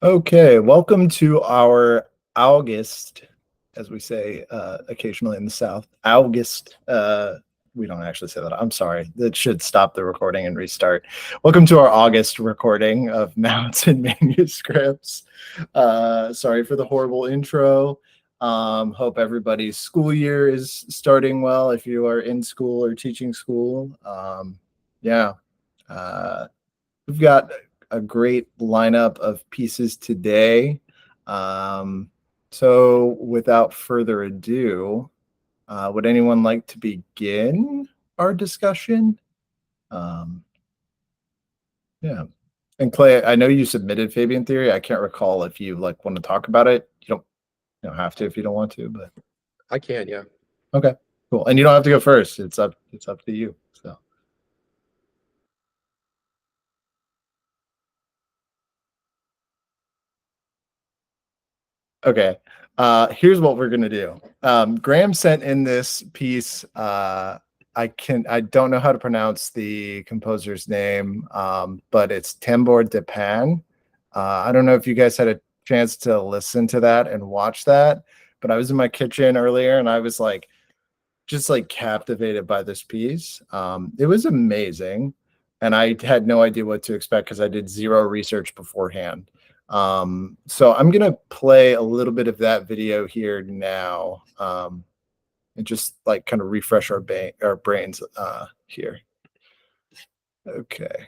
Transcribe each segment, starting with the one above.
Okay, welcome to our August, as we say occasionally in the South. August. We don't actually say that. I'm sorry. That should stop the recording and restart. Welcome to our August recording of Mallets and Manuscripts. Sorry for the horrible intro. Hope everybody's school year is starting well if you are in school or teaching school. Yeah. We've got a great lineup of pieces today. So without further ado, would anyone like to begin our discussion? Yeah. And Clay, I know you submitted Fabian theory. I can't recall if you want to talk about it. You don't have to if you don't want to, but I can, yeah. okay, cool. And you don't have to go first. It's up to you. So okay. Here's what we're gonna do. Graham sent in this piece. I don't know how to pronounce the composer's name, but it's Tambor de Pan. I don't know if you guys had a chance to listen to that and watch that, but I was in my kitchen earlier and I was just captivated by this piece. It was amazing, and I had no idea what to expect because I did zero research beforehand. So I'm gonna play a little bit of that video here now, and just kind of refresh our brains here. Okay.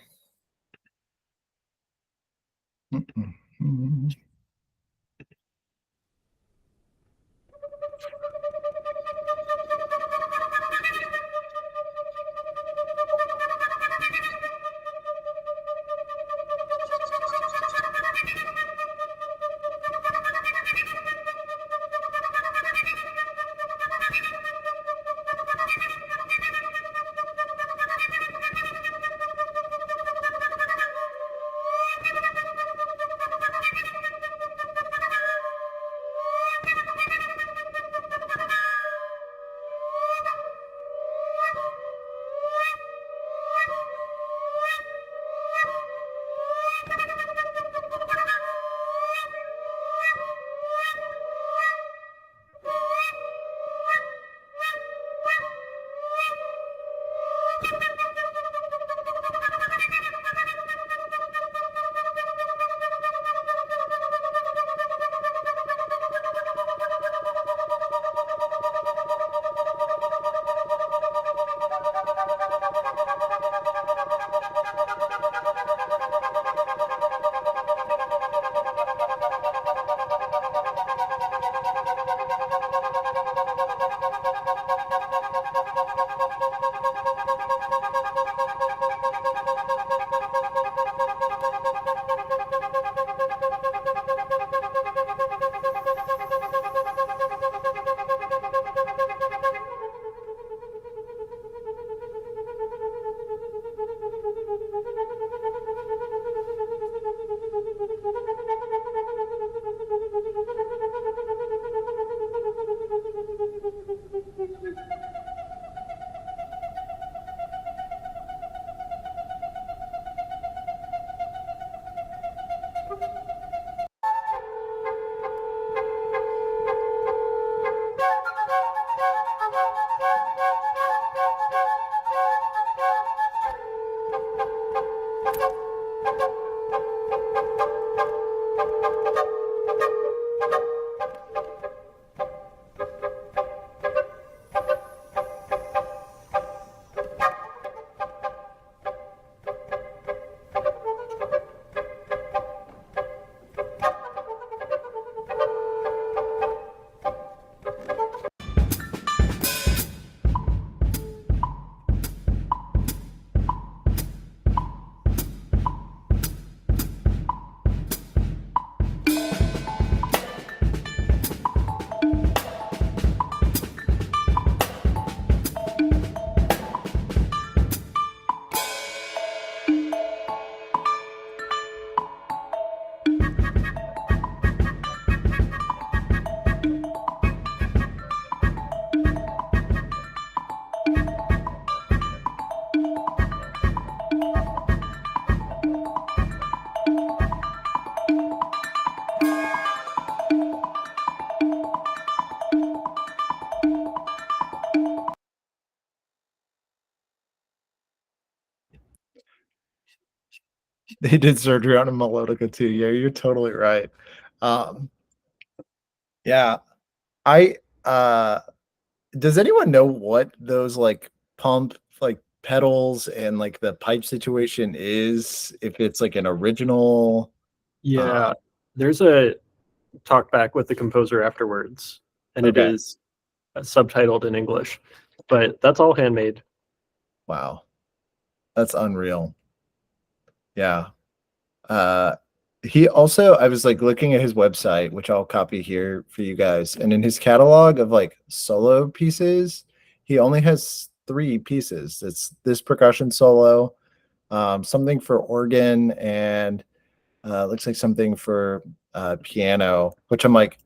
they did surgery on a melodica too. Yeah, you're totally right. Um, yeah, I does anyone know what those like pump like pedals and like the pipe situation is? If it's like an original, Yeah, there's a talk back with the composer afterwards, and it okay, is subtitled in English, but that's all handmade. wow, that's unreal. Yeah. Uh, he also, I was like looking at his website, which I'll copy here for you guys, and in his catalog of like solo pieces, he only has three pieces. It's this percussion solo, something for organ, and looks like something for piano, which I'm like,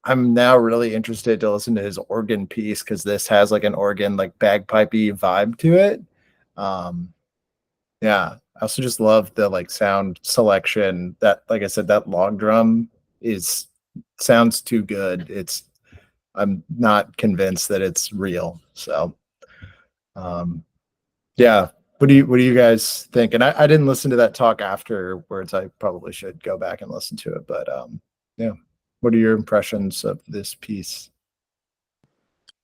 I'm now really interested to listen to his organ piece because this has like an organ, like bagpipey vibe to it. Um, yeah, I also just love the like sound selection. That, like I said, that log drum is sounds too good. It's I'm not convinced that it's real. So, um, yeah. What do you guys think? And I didn't listen to that talk afterwards. I probably should go back and listen to it. But yeah. What are your impressions of this piece?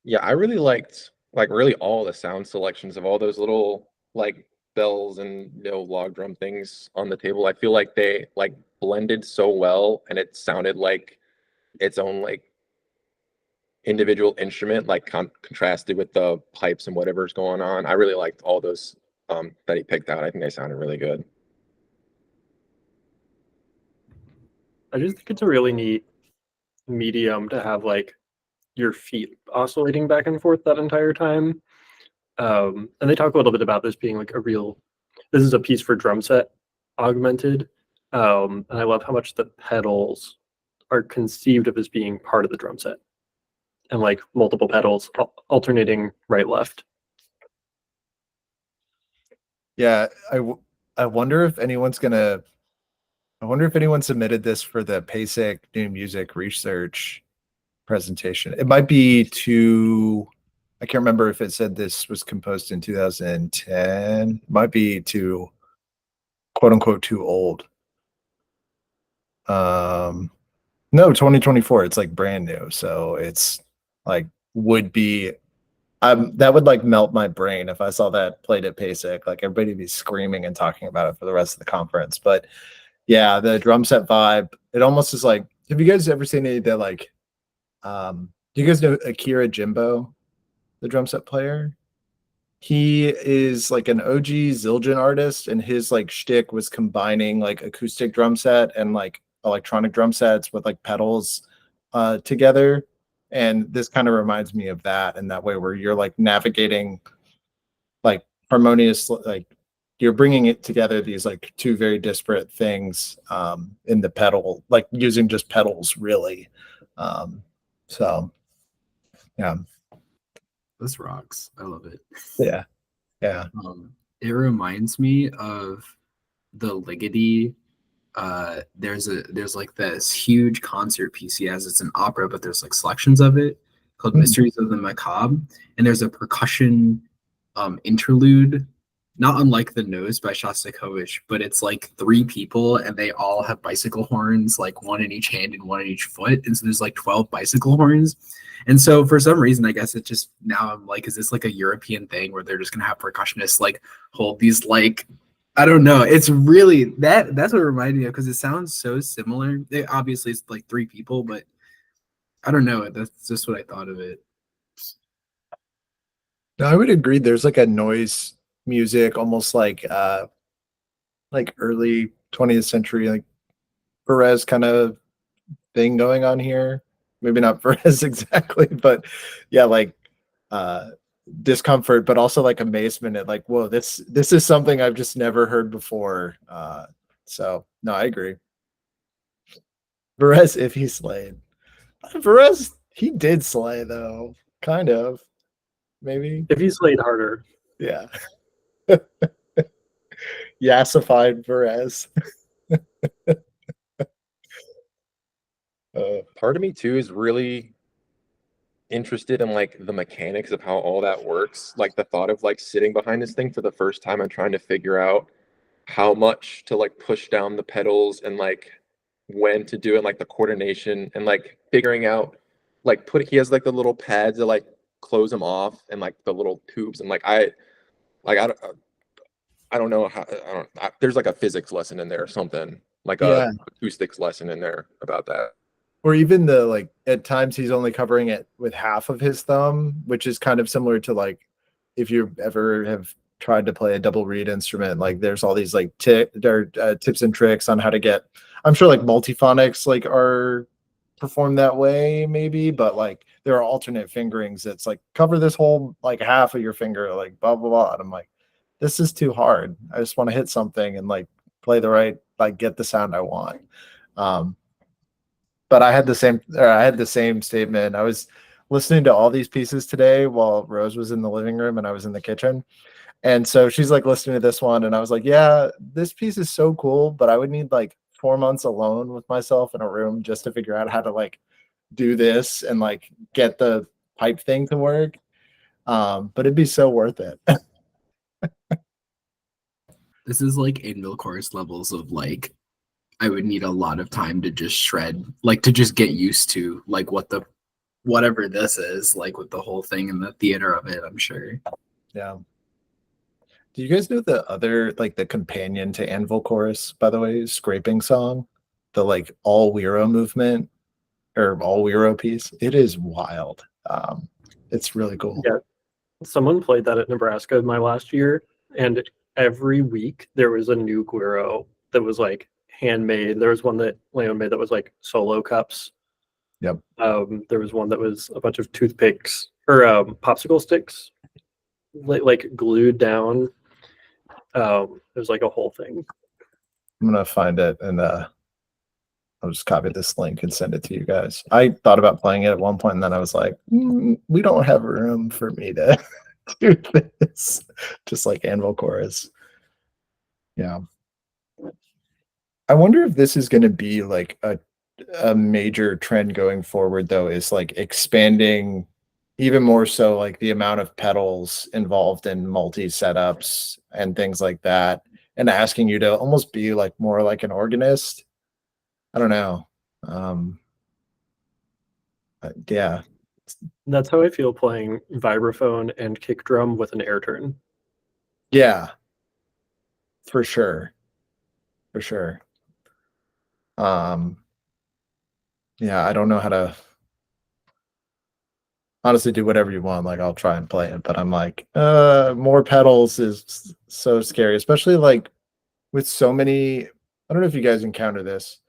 Yeah, I really liked like really all the sound selections of all those little like bells and log drum things on the table. I feel like they like blended so well and it sounded like its own like individual instrument, like contrasted with the pipes and whatever's going on. I really liked all those that he picked out. I think they sounded really good. I just think it's a really neat medium to have like your feet oscillating back and forth that entire time. And they talk a little bit about this being like a real. This is a piece for drum set augmented, and I love how much the pedals are conceived of as being part of the drum set, and like multiple pedals alternating right left. Yeah, I wonder if anyone's gonna. I wonder if anyone submitted this for the PASIC new music research presentation. It might be too. I can't remember if it said this was composed in 2010. It might be too quote unquote too old. Um, no, 2024. It's like brand new, so it's like would be. That would like melt my brain if I saw that played at PASIC. Like everybody would be screaming and talking about it for the rest of the conference. But yeah, the drum set vibe. It almost is like. Have you guys ever seen any of the like? Do you guys know Akira Jimbo, the drum set player? He is like an OG Zildjian artist, and his like shtick was combining like acoustic drum set and like electronic drum sets with like pedals together. And this kind of reminds me of that in that way, where you're like navigating like harmonious, like you're bringing it together these like two very disparate things in the pedal, like using just pedals really. Um, so yeah, This rocks. I love it. yeah, yeah. It reminds me of the Ligeti. There's like this huge concert piece he has. It's an opera, but there's like selections of it called Mm. Mysteries of the Macabre, and there's a percussion interlude, not unlike The Nose by Shostakovich, but it's like three people and they all have bicycle horns, like one in each hand and one in each foot, and so there's like 12 bicycle horns. And so for some reason, I guess it just now I'm like, is this like a European thing where they're just gonna have percussionists like hold these like I don't know. It's really that's what it reminded me of because it sounds so similar. Obviously it's like three people, but I don't know. That's just what I thought of it. No, I would agree. There's like a noise music, almost like early 20th century, like Perez kind of thing going on here. Maybe not Perez exactly, but yeah, like uh discomfort, but also like amazement at like, whoa, this is something I've just never heard before. So no, I agree. Perez, if he slayed. Perez, he did slay though, kind of, maybe. If he slayed harder, Yeah. Yassified Perez. Part of me too is really interested in like the mechanics of how all that works. Like the thought of like sitting behind this thing for the first time and trying to figure out how much to like push down the pedals and like when to do it, like the coordination and like figuring out like he has like the little pads that like close them off and like the little tubes and like I don't know how there's like a physics lesson in there or something like Yeah. a acoustics lesson in there about that. Or even the like at times he's only covering it with half of his thumb, which is kind of similar to like if you ever have tried to play a double reed instrument, like there's all these like tips and tricks on how to get. I'm sure like multiphonics like are performed that way maybe, but like there are alternate fingerings that's like cover this whole like half of your finger, like blah blah blah. And I'm like, this is too hard. I just want to hit something and like play the right, like get the sound I want. But I had the same statement. I was listening to all these pieces today while Rose was in the living room and I was in the kitchen. And so she's like listening to this one and I was like, yeah, this piece is so cool, but I would need like 4 months alone with myself in a room just to figure out how to like do this and like get the pipe thing to work. But it'd be so worth it. This is like anvil chorus levels of like I would need a lot of time to just shred, like to just get used to like whatever this is, like with the whole thing and the theater of it, I'm sure. Yeah. Do you guys know the other like the companion to Anvil Chorus, by the way, scraping song? The like all Wiro movement or all Wiro piece. It is wild. It's really cool. Yeah. Someone played that at Nebraska my last year, and every week there was a new guiro that was like handmade. There was one that Leon made that was like solo cups. Yep. There was one that was a bunch of toothpicks or popsicle sticks, like glued down. It was like a whole thing. I'm gonna find it and I'll just copy this link and send it to you guys. I thought about playing it at one point and then I was like, we don't have room for me to do this. Just like Anvil Chorus. Yeah. I wonder if this is gonna be like a major trend going forward though, is like expanding even more so like the amount of pedals involved in multi setups and things like that, and asking you to almost be like more like an organist. I don't know. Yeah. That's how I feel playing vibraphone and kick drum with an air turn. Yeah. For sure. For sure. Yeah, I don't know how to honestly do whatever you want. Like I'll try and play it, but I'm like, more pedals is so scary, especially like with so many. I don't know if you guys encounter this.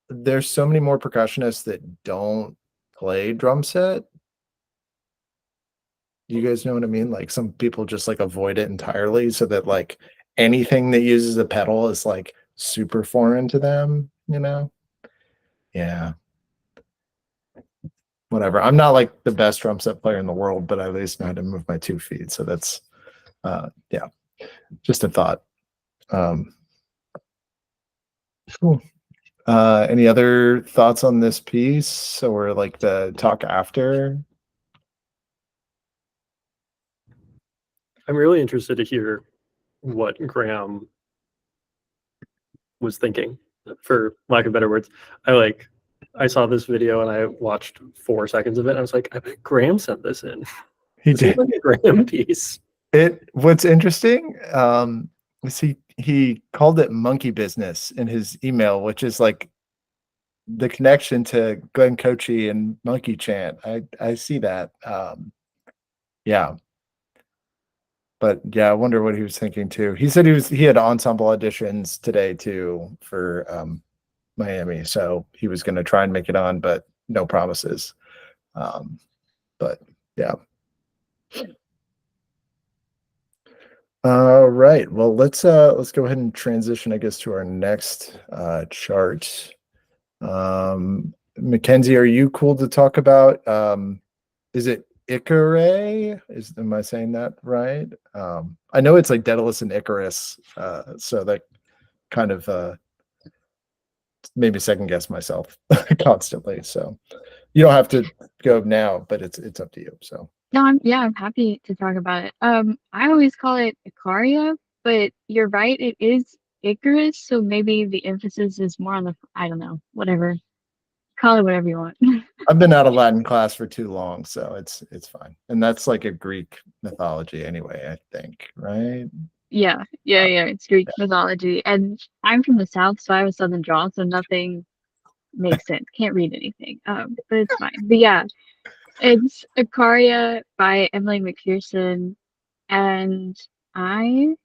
There's so many more percussionists that don't play drum set. You guys know what I mean? Like some people just like avoid it entirely so that like anything that uses a pedal is like super foreign to them, you know? Yeah. Whatever. I'm not like the best drum set player in the world, but I at least know how to move my 2 feet. So that's yeah, just a thought. Cool. Any other thoughts on this piece or like the talk after? I'm really interested to hear what Graham was thinking, for lack of better words. I saw this video and I watched 4 seconds of it and I was like, I bet Graham sent this in. He It seems did. like a Graham piece. What's interesting, is he called it monkey business in his email, which is like the connection to Glenn Kochi and Monkey Chant. I see that. Yeah. But yeah, I wonder what he was thinking too. He said he had ensemble auditions today too for Miami, so he was going to try and make it on, but no promises. But yeah. All right. Well, let's go ahead and transition, I guess, to our next chart. Mackenzie, are you cool to talk about? Is it Icare? Am I saying that right? I know it's like Daedalus and Icarus, so that kind of made me second guess myself constantly. So you don't have to go now, but it's up to you. So No, I'm happy to talk about it. I always call it Icaria, but you're right, it is Icarus, so maybe the emphasis is more on the, I don't know, whatever. Call it whatever you want. I've been out of Latin class for too long, so it's fine. And that's like a Greek mythology anyway, I think, right? Yeah, it's Greek mythology. And I'm from the South, so I have a Southern drawl, so nothing makes sense. Can't read anything. But it's fine. But yeah, it's Icaria by Emily McPherson, and I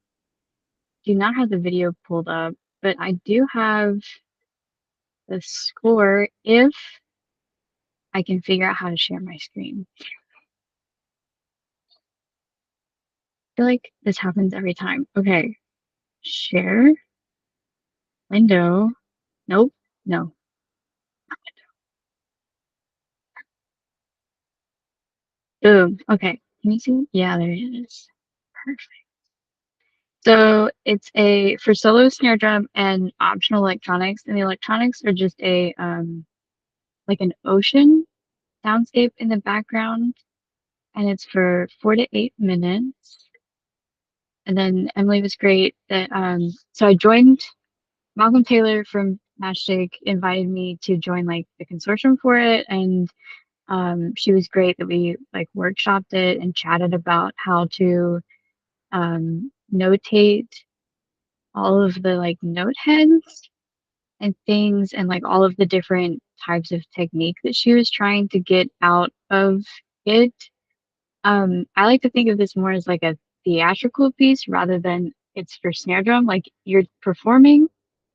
do not have the video pulled up, but I do have the score if I can figure out how to share my screen. I feel like this happens every time. Okay, share window. Nope, no. Boom. Okay, can you see? Yeah, there it is. Perfect. So it's a for solo snare drum and optional electronics, and the electronics are just a like an ocean soundscape in the background, and it's for 4 to 8 minutes. And then Emily was great that so I joined. Malcolm Taylor from Matchstick invited me to join like the consortium for it, and she was great that we like workshopped it and chatted about how to notate all of the like note heads and things, and like all of the different types of technique that she was trying to get out of it. I like to think of this more as like a theatrical piece rather than it's for snare drum. Like you're performing,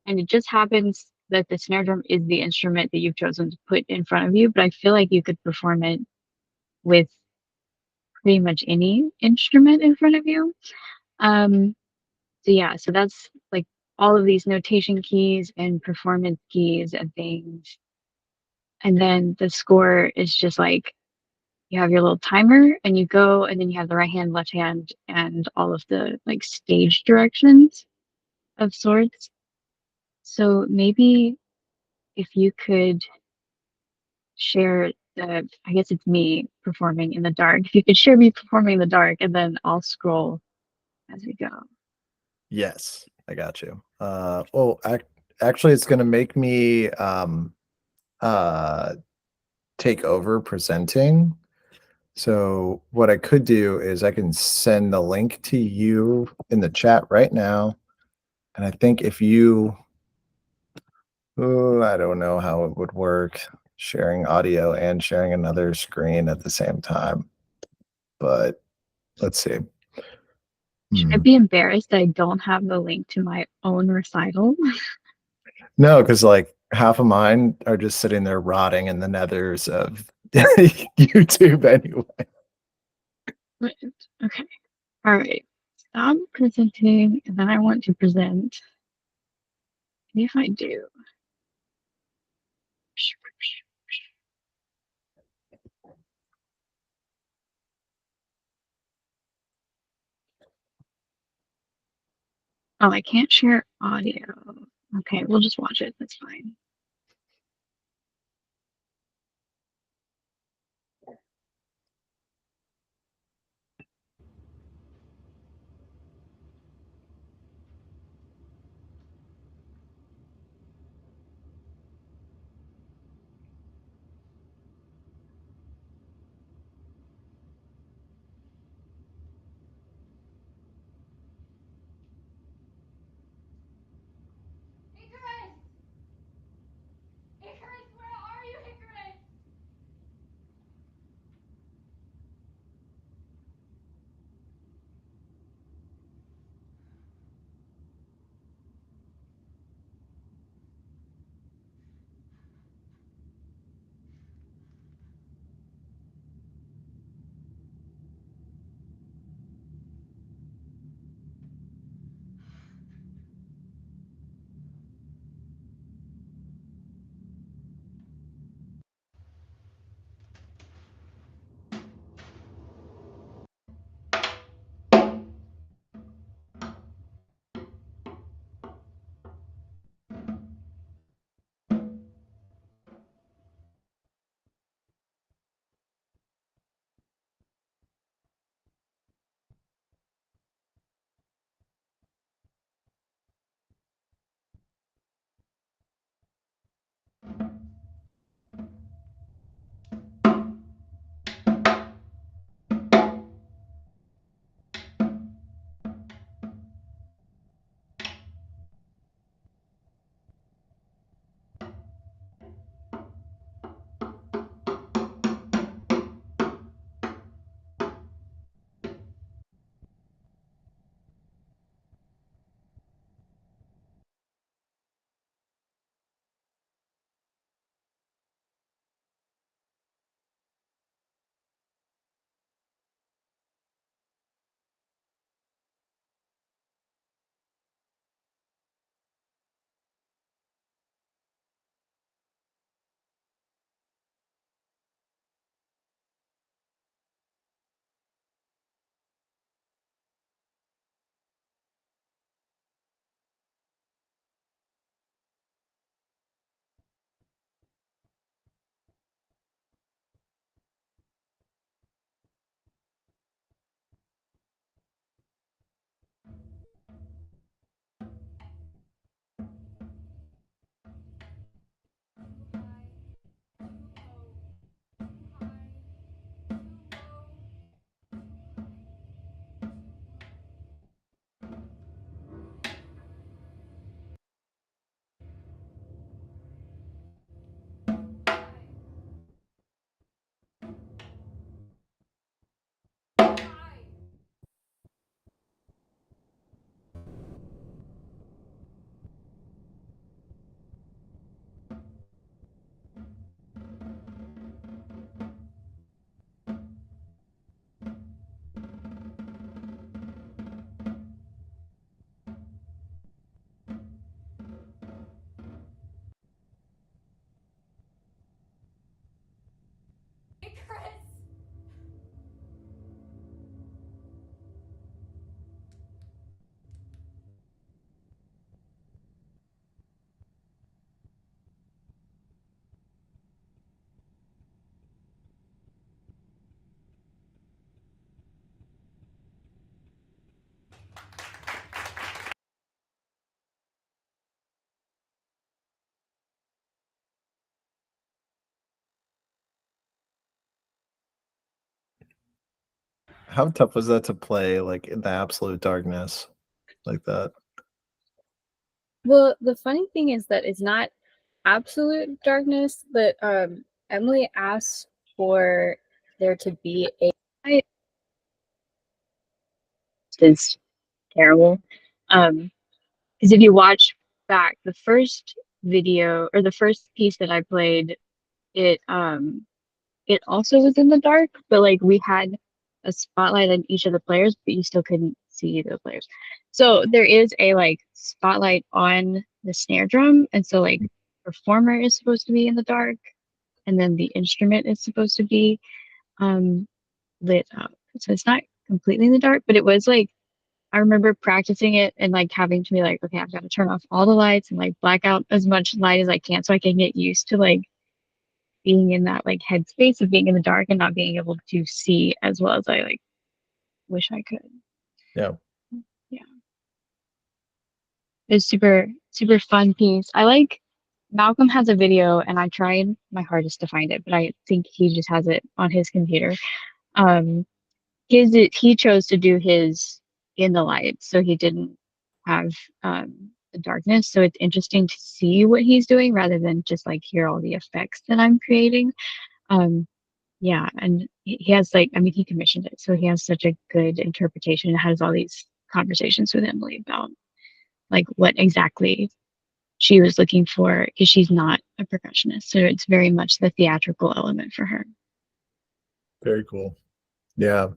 and it just happens that the snare drum is the instrument that you've chosen to put in front of you. But I feel like you could perform it with pretty much any instrument in front of you. Um, so yeah, so that's like all of these notation keys and performance keys and things. And then the score is just like you have your little timer and you go, and then you have the right hand, left hand, and all of the like stage directions of sorts. So maybe if you could share the, I guess it's me performing in the dark. If you could share me performing in the dark, and then I'll scroll as we go. Yes, I got you. Actually, it's going to make me uh, take over presenting. So what I could do is I can send the link to you in the chat right now. And I think if you, oh, I don't know how it would work, sharing audio and sharing another screen at the same time. But let's see. Should I be embarrassed that I don't have the link to my own recital? No, because like half of mine are just sitting there rotting in the nethers of YouTube anyway. Right. Okay. All right. Stop presenting, and then I want to present. And if I do, oh, I can't share audio. Okay, we'll just watch it. That's fine. How tough was that to play like in the absolute darkness like that? Well, the funny thing is that it's not absolute darkness, but Emily asked for there to be a light. It's terrible. Because if you watch back the first video or the first piece that I played, it it also was in the dark, but like we had a spotlight on each of the players, but you still couldn't see the players. So there is a like spotlight on the snare drum, and so like performer is supposed to be in the dark, and then the instrument is supposed to be um lit up. So it's not completely in the dark, but it was like I remember practicing it and like having to be like, okay, I've got to turn off all the lights and like black out as much light as I can so I can get used to like being in that like headspace of being in the dark and not being able to see as well as I like wish I could. Yeah. Yeah. It's super fun piece. I like Malcolm has a video and I tried my hardest to find it, but I think he just has it on his computer. Um he chose to do his in the light, so he didn't have the darkness. So it's interesting to see what he's doing rather than just like hear all the effects that I'm creating. Um Yeah, and he has like, I mean, he commissioned it, so he has such a good interpretation and has all these conversations with Emily about like what exactly she was looking for because she's not a percussionist. So it's very much the theatrical element for her. Very cool. Yeah.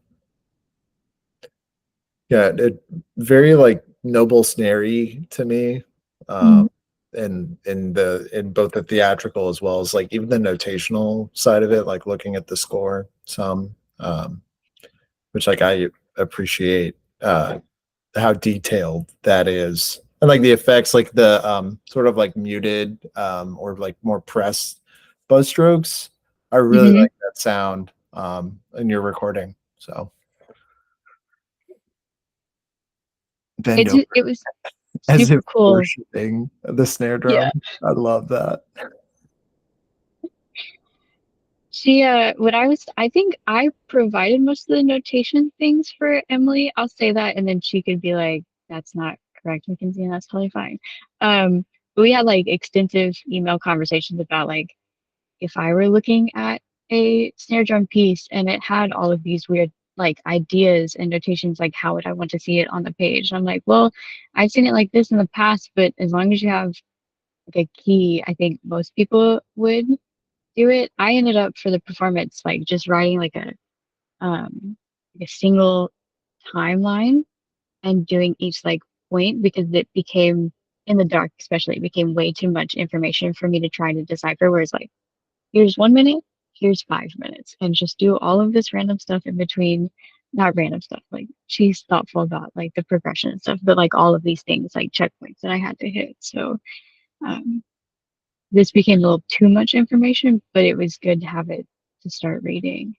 Yeah, it very like noble snary to me. Mhm. In both the theatrical as well as like even the notational side of it, like looking at the score some which like I appreciate how detailed that is. And like the effects, like the sort of like muted or like more pressed buzz strokes. I really Mhm. like that sound in your recording. So bend over It was as super if cool. worshiping the snare Yeah. drum. I love that. She what I think I provided most of the notation things for Emily. I'll say that and then she could be like, that's not correct, Mackenzie, and that's totally fine. But we had like extensive email conversations about like if I were looking at a snare drum piece and it had all of these weird like ideas and notations, like how would I want to see it on the page? And I'm like, well, I've seen it like this in the past, but as long as you have like a key, I think most people would do it. I ended up for the performance like just writing like a single timeline and doing each like point because it became in the dark especially it became way too much information for me to try to decipher. Whereas like here's 1 minute, here's 5 minutes, and just do all of this random stuff in between. Not random stuff, like she's thoughtful about like the progression and stuff, but like all of these things like checkpoints that I had to hit. So um this became a little too much information, but it was good to have it to start reading.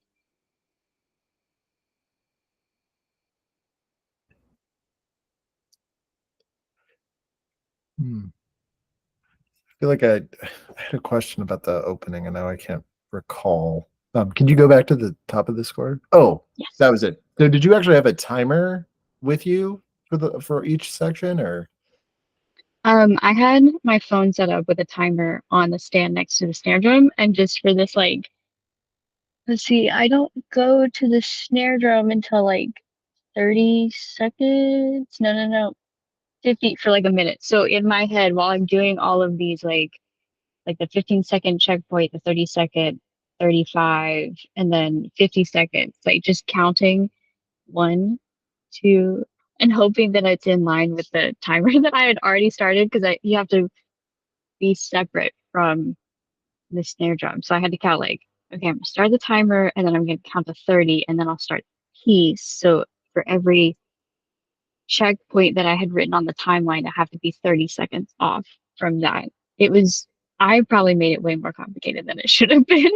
Hmm. I feel like I had a question about the opening and now I can't recall. Can you go back to the top of the score? Oh, Yes. that was it. So did you actually have a timer with you for each section or? I had my phone set up with a timer on the stand next to the snare drum, and just for this, like, let's see, I don't go to the snare drum until like 30 seconds. No, 50 for like a minute. So in my head, while I'm doing all of these, like the 15-second checkpoint, the 30-second, 35, and then 50 seconds, like just counting one, two, and hoping that it's in line with the timer that I had already started because you have to be separate from the snare drum. So I had to count like, okay, I'm gonna start the timer and then I'm gonna count to 30 and then I'll start the piece. So for every checkpoint that I had written on the timeline, I have to be 30 seconds off from that. It was, I probably made it way more complicated than it should have been.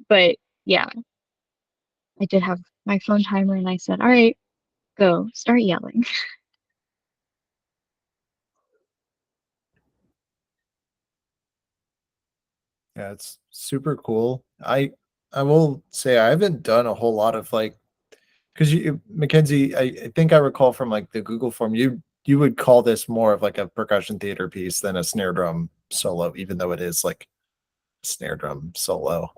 But yeah, I did have my phone timer and I said, all right, go, start yelling. Yeah, it's super cool. I will say I haven't done a whole lot of like because you, Mackenzie, I think I recall from like the Google form, you would call this more of like a percussion theater piece than a snare drum solo, even though it is like snare drum solo.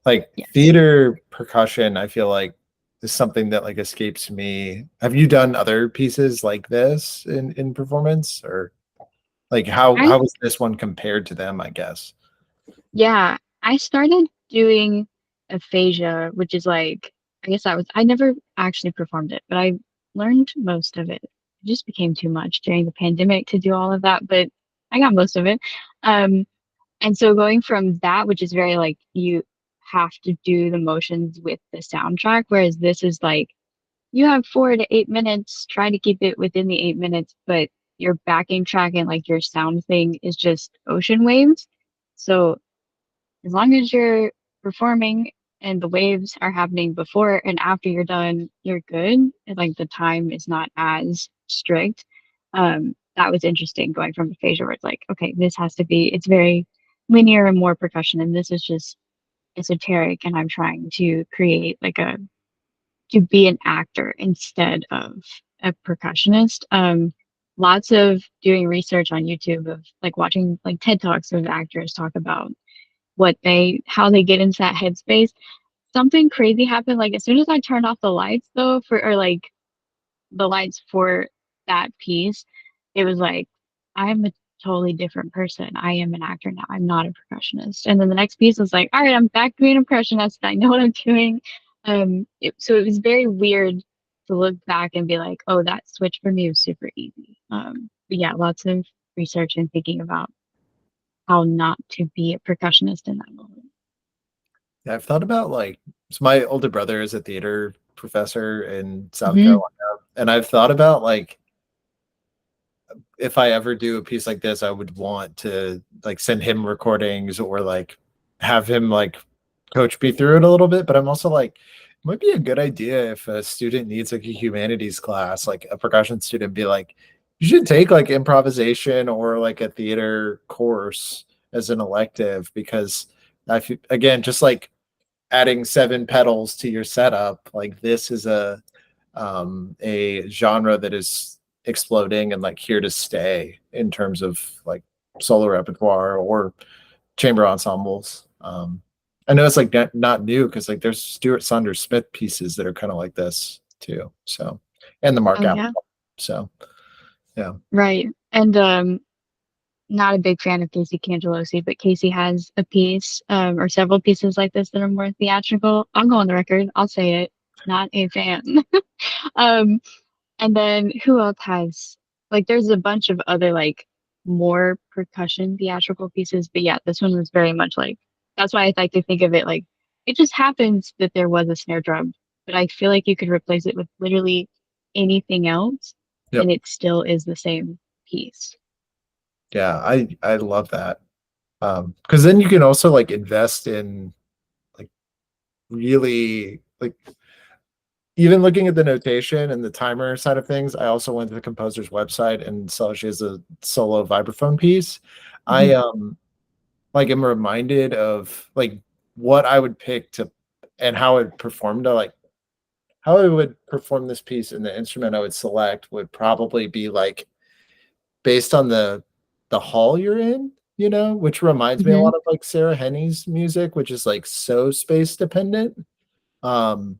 Like Yes. theater percussion, I feel like is something that like escapes me. Have you done other pieces like this in performance, or like I how was this one compared to them, I guess? Yeah, I started doing aphasia, which is like, I guess that was, I never actually performed it, but I learned most of it. It just became too much during the pandemic to do all of that, but I got most of it. Um, and so going from that, which is very like you have to do the motions with the soundtrack, whereas this is like you have 4 to 8 minutes, try to keep it within the 8 minutes, but your backing track and like your sound thing is just ocean waves. So as long as you're performing and the waves are happening before and after you're done, you're good. And like the time is not as strict. That was interesting going from aphasia where it's like, okay, this has to be, it's very linear and more percussion, and this is just esoteric. And I'm trying to create like to be an actor instead of a percussionist. Lots of doing research on YouTube of like watching like TED Talks of actors talk about how they get into that headspace. Something crazy happened. Like as soon as I turned off the lights though, or like the lights for that piece, it was like I'm a totally different person. I am an actor now. I'm not a percussionist. And then the next piece was like, all right, I'm back to being a percussionist. I know what I'm doing. So it was very weird to look back and be like, oh, that switch for me was super easy. But yeah, lots of research and thinking about how not to be a percussionist in that moment. Yeah, I've thought about like, so my older brother is a theater professor in South Mhm. Carolina, and I've thought about like if I ever do a piece like this, I would want to like send him recordings or like have him like coach me through it a little bit. But I'm also like, it might be a good idea if a student needs like a humanities class, like a percussion student, be like, you should take like improvisation or like a theater course as an elective because again, just like adding 7 pedals to your setup, like this is a genre that is exploding and like here to stay in terms of like solo repertoire or chamber ensembles. I know it's like not new because like there's Stuart Saunders Smith pieces that are kind of like this too. So, and the Mark Oh Apple. yeah, So yeah, right. And not a big fan of Casey Cangelosi, but Casey has a piece, or several pieces like this that are more theatrical. I'll go on the record. I'll say it. Not a fan. um, and then who else has like? There's a bunch of other like more percussion theatrical pieces, but yeah, this one was very much like. That's why I like to think of it like it just happens that there was a snare drum, but I feel like you could replace it with literally anything else, yep, and it still is the same piece. yeah. I love that because then you can also like invest in like really like even looking at the notation and the timer side of things, I also went to the composer's website and saw she has a solo vibraphone piece. I like am reminded of like what I would pick to and how it performed to like how I would perform this piece and the instrument I would select would probably be like based on the hall you're in, you know, which reminds me a Mhm. lot of like Sarah Henney's music, which is like so space dependent. Um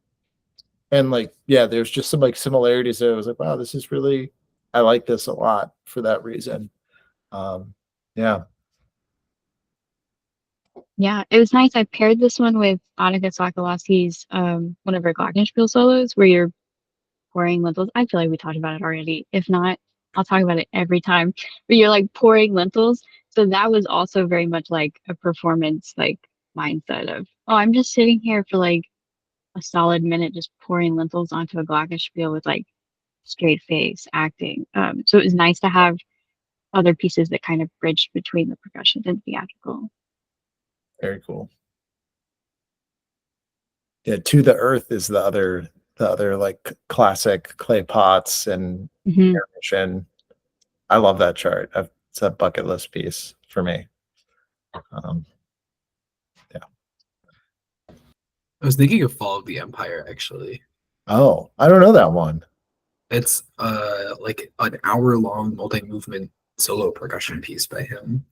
and like yeah, there's just some like similarities there. I was like, wow, this is really I like this a lot for that reason. Um yeah. Yeah, it was nice. I paired this one with Annika Sokolowski's one of her glockenspiel solos where you're pouring lentils. I feel like we talked about it already. If not, I'll talk about it every time. But you're like pouring lentils. So that was also very much like a performance like mindset of, oh, I'm just sitting here for like a solid minute just pouring lentils onto a glockenspiel with like straight face acting. So it was nice to have other pieces that kind of bridged between the percussion and theatrical. Very cool. Yeah, To the Earth is the other like classic clay pots and Hmm. Mission. I love that chart. It's a bucket list piece for me. Um, yeah. I was thinking of Fall of the Empire actually. Oh, I don't know that one. It's like an hour-long multi-movement solo percussion piece by him.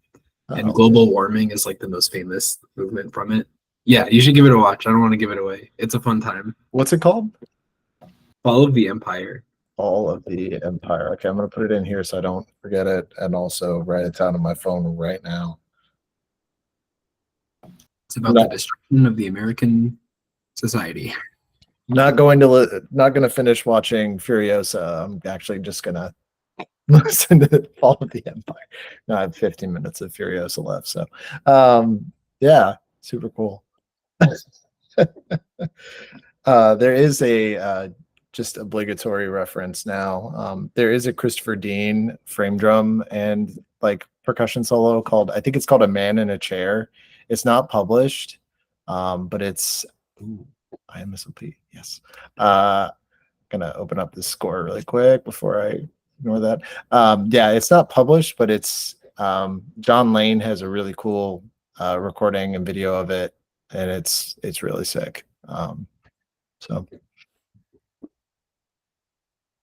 And Oh, Global Warming is like the most famous movement from it. Yeah, you should give it a watch. I don't want to give it away. It's a fun time. what's it called? Fall of the Empire. All of the Empire. Okay, I'm gonna put it in here so I don't forget it, and also write it down on my phone right now. It's about the destruction of the American society. Not going to not gonna finish watching Furiosa. I'm actually just gonna listen to Fall of the Empire. No, I have 15 minutes of Furiosa left, so yeah, super cool. There is a just obligatory reference now. There is a Christopher Dean frame drum and like percussion solo called, I think it's called A Man in a Chair. It's not published, but it's ooh, IMSOP. Yes. Gonna open up this score really quick before I ignore that. Yeah, it's not published, but it's John Lane has a really cool recording and video of it, and it's really sick. So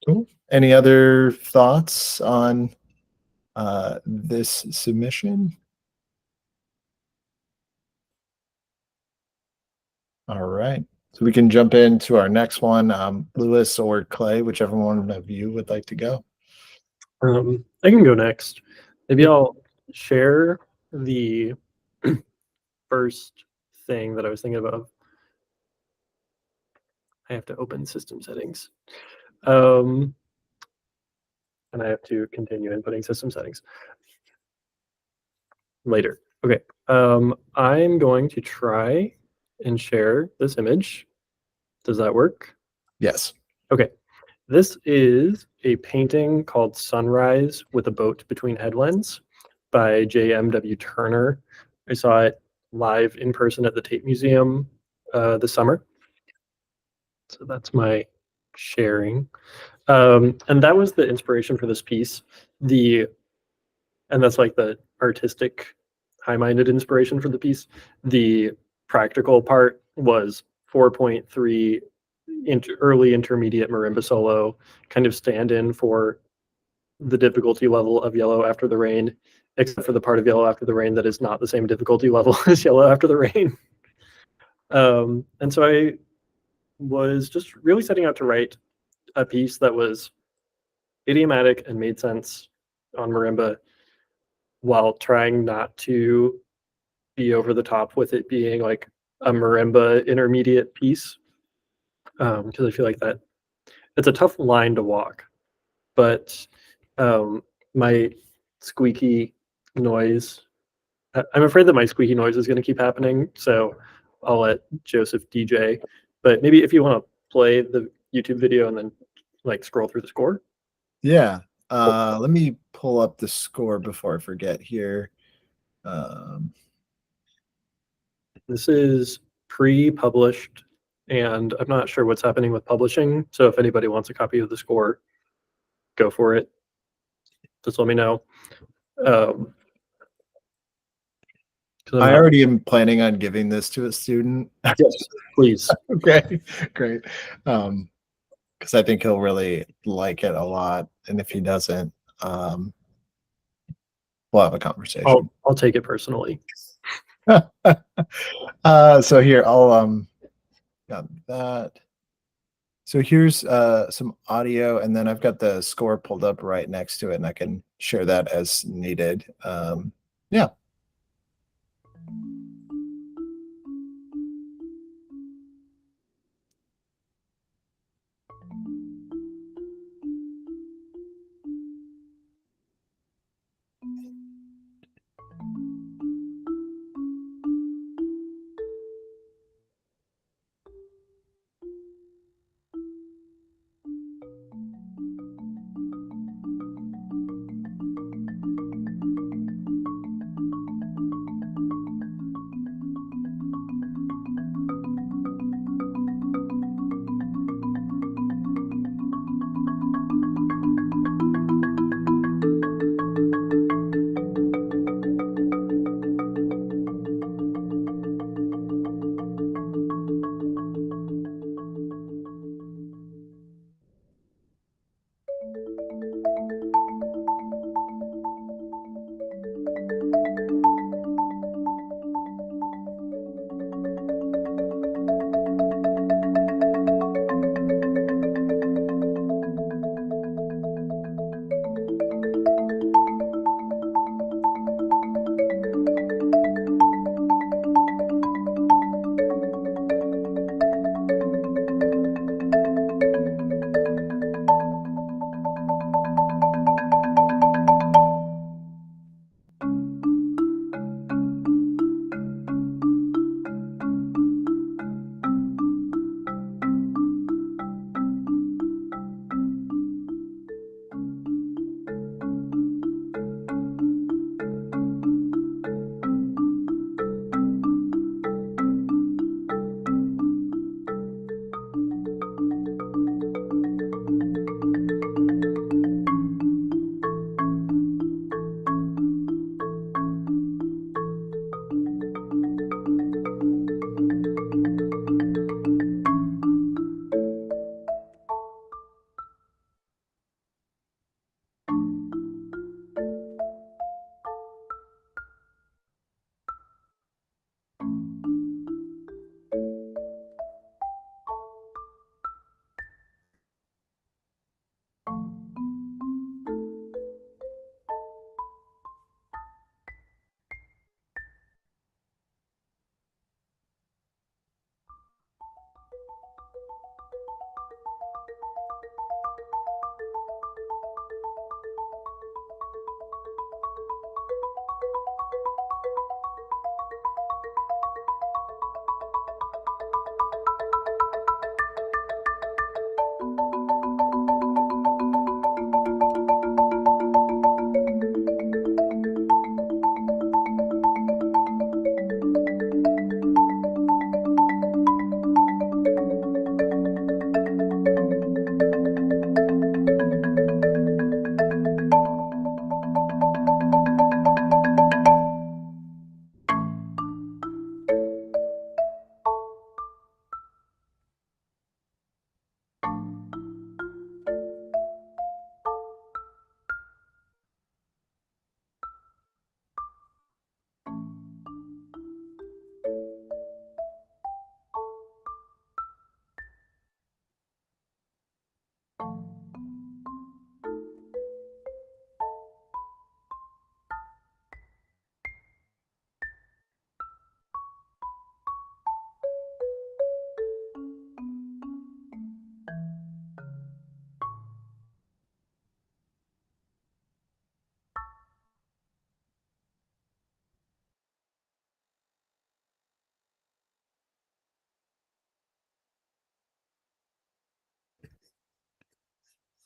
cool. Any other thoughts on this submission? All right. So we can jump into our next one, Lewis or Clay, whichever one of you would like to go. I can go next. Maybe I'll share the first thing that I was thinking about. I have to open system settings. And I have to continue inputting system settings later. Okay. I'm going to try and share this image. Does that work? Yes. Okay. This is a painting called Sunrise with a Boat Between Headlands by J.M.W. Turner. I saw it live in person at the Tate Museum this summer. So that's my sharing. And that was the inspiration for this piece. And that's like the artistic, high-minded inspiration for the piece. The practical part was 4.3 early intermediate marimba solo, kind of stand-in for the difficulty level of Yellow After the Rain, except for the part of Yellow After the Rain that is not the same difficulty level as Yellow After the Rain. And so I was just really setting out to write a piece that was idiomatic and made sense on marimba while trying not to be over the top with it being like a marimba intermediate piece. Because I feel like that it's a tough line to walk. But my squeaky noise, I'm afraid that my squeaky noise is going to keep happening. So I'll let Joseph DJ. But maybe if you want to play the YouTube video and then like scroll through the score. Yeah. Let me pull up the score before I forget here. This is pre-published, and I'm not sure what's happening with publishing. So if anybody wants a copy of the score, go for it. Just let me know. I already am planning on giving this to a student. Yes, please. Okay, great. Because I think he'll really like it a lot, and if he doesn't, we'll have a conversation. I'll take it personally. So here I'll got that. So here's some audio, and then I've got the score pulled up right next to it, and I can share that as needed. Yeah.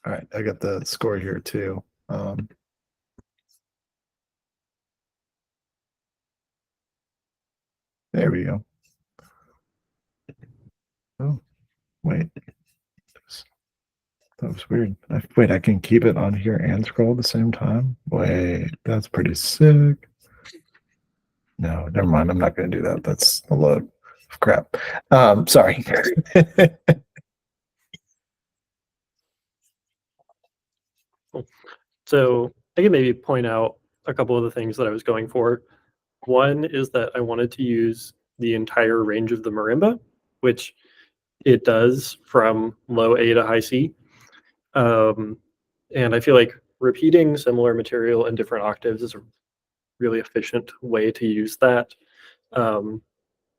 All right, I got the score here too. There we go. Oh, wait. That was weird. Wait, I can keep it on here and scroll at the same time? Wait, that's pretty sick. No, never mind. I'm not going to do that. That's a load of crap. Sorry. So I can maybe point out a couple of the things that I was going for. One is that I wanted to use the entire range of the marimba, which it does from low A to high C. And I feel like repeating similar material in different octaves is a really efficient way to use that,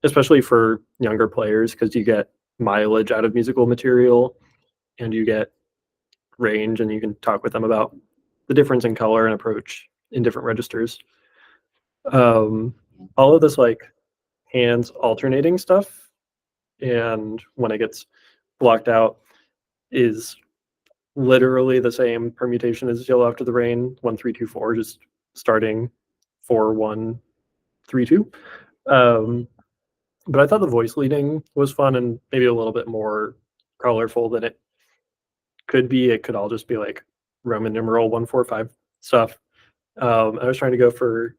especially for younger players, because you get mileage out of musical material and you get range, and you can talk with them about the difference in color and approach in different registers. All of this like hands alternating stuff, and when it gets blocked out, is literally the same permutation as yellow after the rain, 1-3-2-4, just starting 4-1-3-2. But I thought the voice leading was fun and maybe a little bit more colorful than it could be. It could all just be like Roman numeral 1-4-5 stuff. I was trying to go for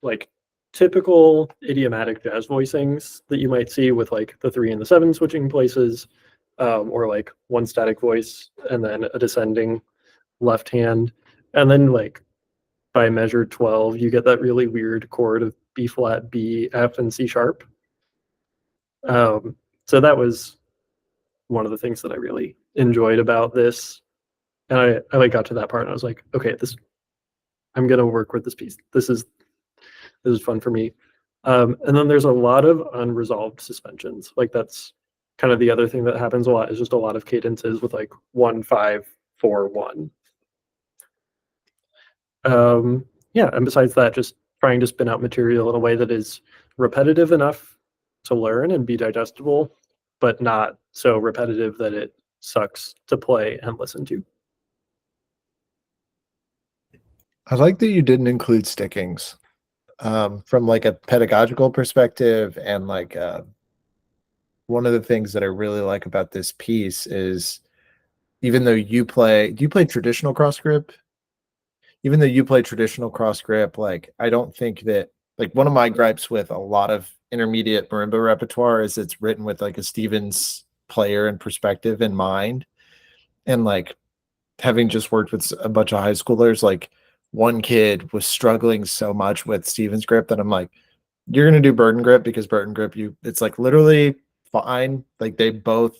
like typical idiomatic jazz voicings that you might see with like the 3 and the 7 switching places, or like one static voice and then a descending left hand. And then like by measure 12, you get that really weird chord of B flat, B, F, and C sharp. So that was one of the things that I really enjoyed about this. And I like got to that part and I was like, okay, I'm gonna work with this piece. This is fun for me. And then there's a lot of unresolved suspensions. Like that's kind of the other thing that happens a lot is just a lot of cadences with like 1-5-4-1. Yeah, and besides that, just trying to spin out material in a way that is repetitive enough to learn and be digestible, but not so repetitive that it sucks to play and listen to. I like that you didn't include stickings from like a pedagogical perspective. And like one of the things that I really like about this piece is even though do you play traditional cross grip? Even though you play traditional cross grip, like I don't think that like one of my gripes with a lot of intermediate marimba repertoire is it's written with like a Stevens player and perspective in mind. And like having just worked with a bunch of high schoolers, like one kid was struggling so much with Stevens grip that I'm like, you're gonna do Burden grip because Burden grip, it's like literally fine. Like they both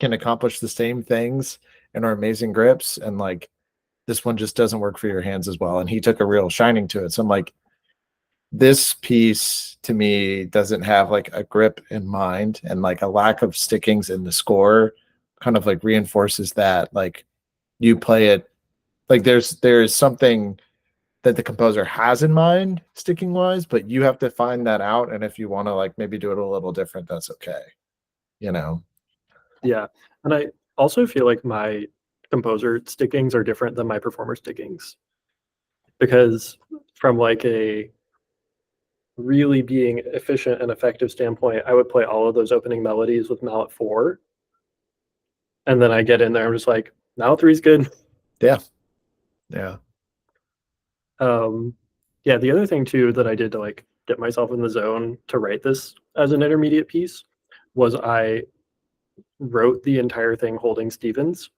can accomplish the same things and are amazing grips. And like this one just doesn't work for your hands as well. And he took a real shining to it. So I'm like, this piece to me doesn't have like a grip in mind, and like a lack of stickings in the score kind of like reinforces that. Like you play it like there's something that the composer has in mind sticking wise, but you have to find that out. And if you want to like maybe do it a little different, that's okay. You know? Yeah. And I also feel like my composer stickings are different than my performer stickings, because from like a really being efficient and effective standpoint, I would play all of those opening melodies with mallet 4. And then I get in there, I'm just like, mallet 3 is good. Yeah. Yeah. Yeah, the other thing too that I did to like get myself in the zone to write this as an intermediate piece was I wrote the entire thing holding Stevens,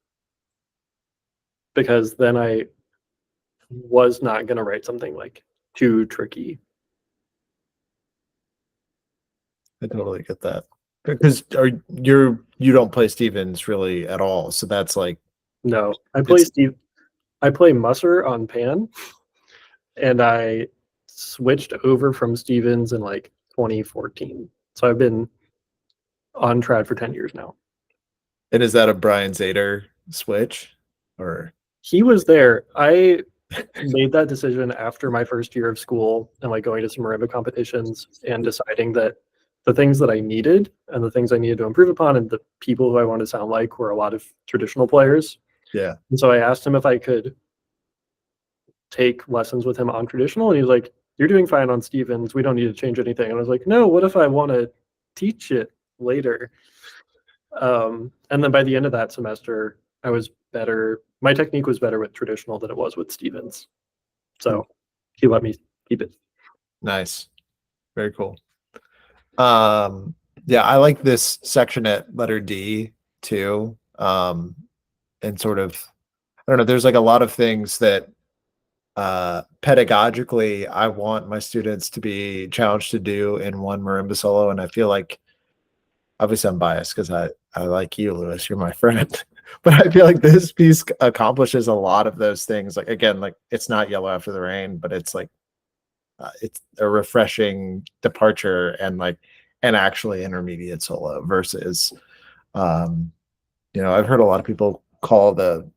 because then I was not going to write something like too tricky. I totally get that. Because you don't play Stevens really at all. So that's like No, I play It's- I play Musser on Pan, and I switched over from Stevens in like 2014. So I've been on trad for 10 years now. and is that a Brian Zader switch? Or He was there. I made that decision after my first year of school and like going to some marimba competitions and deciding that the things that I needed and the things I needed to improve upon and the people who I wanted to sound like were a lot of traditional players. Yeah. And so I asked him if I could take lessons with him on traditional, and he was like, "You're doing fine on Stevens. We don't need to change anything." And I was like, "No, what if I want to teach it later?" And then by the end of that semester, I was better. My technique was better with traditional than it was with Stevens. So he let me keep it. Nice. Very cool. Yeah, I like this section at letter D too. And sort of, I don't know, there's like a lot of things that pedagogically I want my students to be challenged to do in one marimba solo. And I feel like, obviously I'm biased because I like you, Lewis, you're my friend. But I feel like this piece accomplishes a lot of those things. Like, again, like it's not Yellow After the Rain, but it's like it's a refreshing departure and like an actually intermediate solo versus I've heard a lot of people call the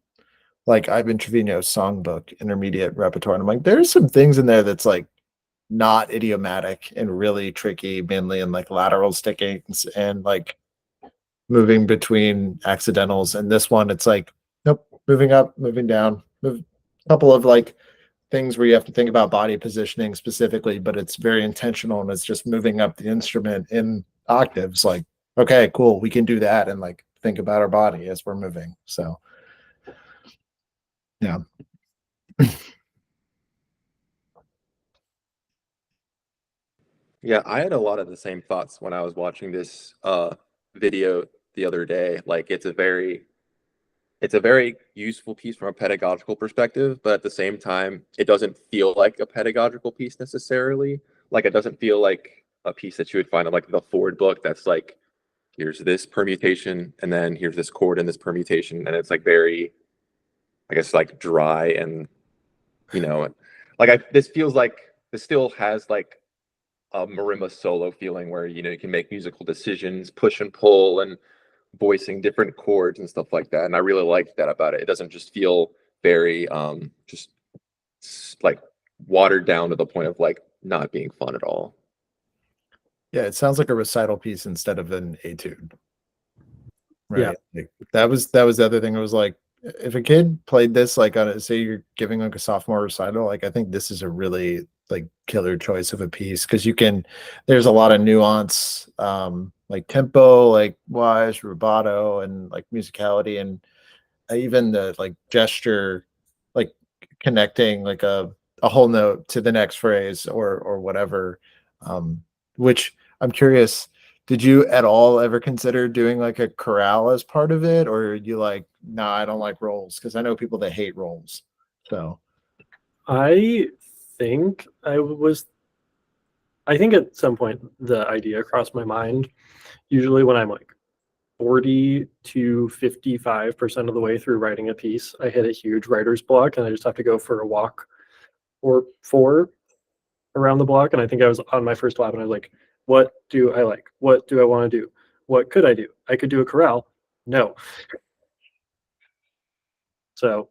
like Ivan Trevino's songbook intermediate repertoire, and I'm like, there's some things in there that's like not idiomatic and really tricky, mainly in like lateral stickings and like moving between accidentals. And this one, it's like, nope, moving up, moving down, a couple of like things where you have to think about body positioning specifically, but it's very intentional and it's just moving up the instrument in octaves. Like, okay, cool, we can do that and like think about our body as we're moving. So yeah. Yeah, I had a lot of the same thoughts when I was watching this video the other day. Like it's a very useful piece from a pedagogical perspective, but at the same time, it doesn't feel like a pedagogical piece necessarily. Like it doesn't feel like a piece that you would find in like the Ford book that's like, here's this permutation, and then here's this chord and this permutation, and it's like very, I guess, like dry and this feels like this still has like a marimba solo feeling where you can make musical decisions, push and pull, and voicing different chords and stuff like that. And I really liked that about it. It doesn't just feel very just like watered down to the point of like not being fun at all. Yeah, it sounds like a recital piece instead of an etude. Right. Yeah. Like, that was the other thing. It was like, if a kid played this, like on a, say you're giving like a sophomore recital, like I think this is a really like killer choice of a piece because there's a lot of nuance, like tempo, like wise, rubato, and like musicality, and even the like gesture, like connecting like a whole note to the next phrase or whatever. Which I'm curious, did you at all ever consider doing like a chorale as part of it, or are you like, nah, I don't like rolls? Because I know people that hate rolls. So I think I think at some point the idea crossed my mind. Usually when I'm like 40 to 55% of the way through writing a piece, I hit a huge writer's block and I just have to go for a walk or 4 around the block. And I think I was on my first lap and I was like, what do I like? What do I want to do? What could I do? I could do a chorale. No. So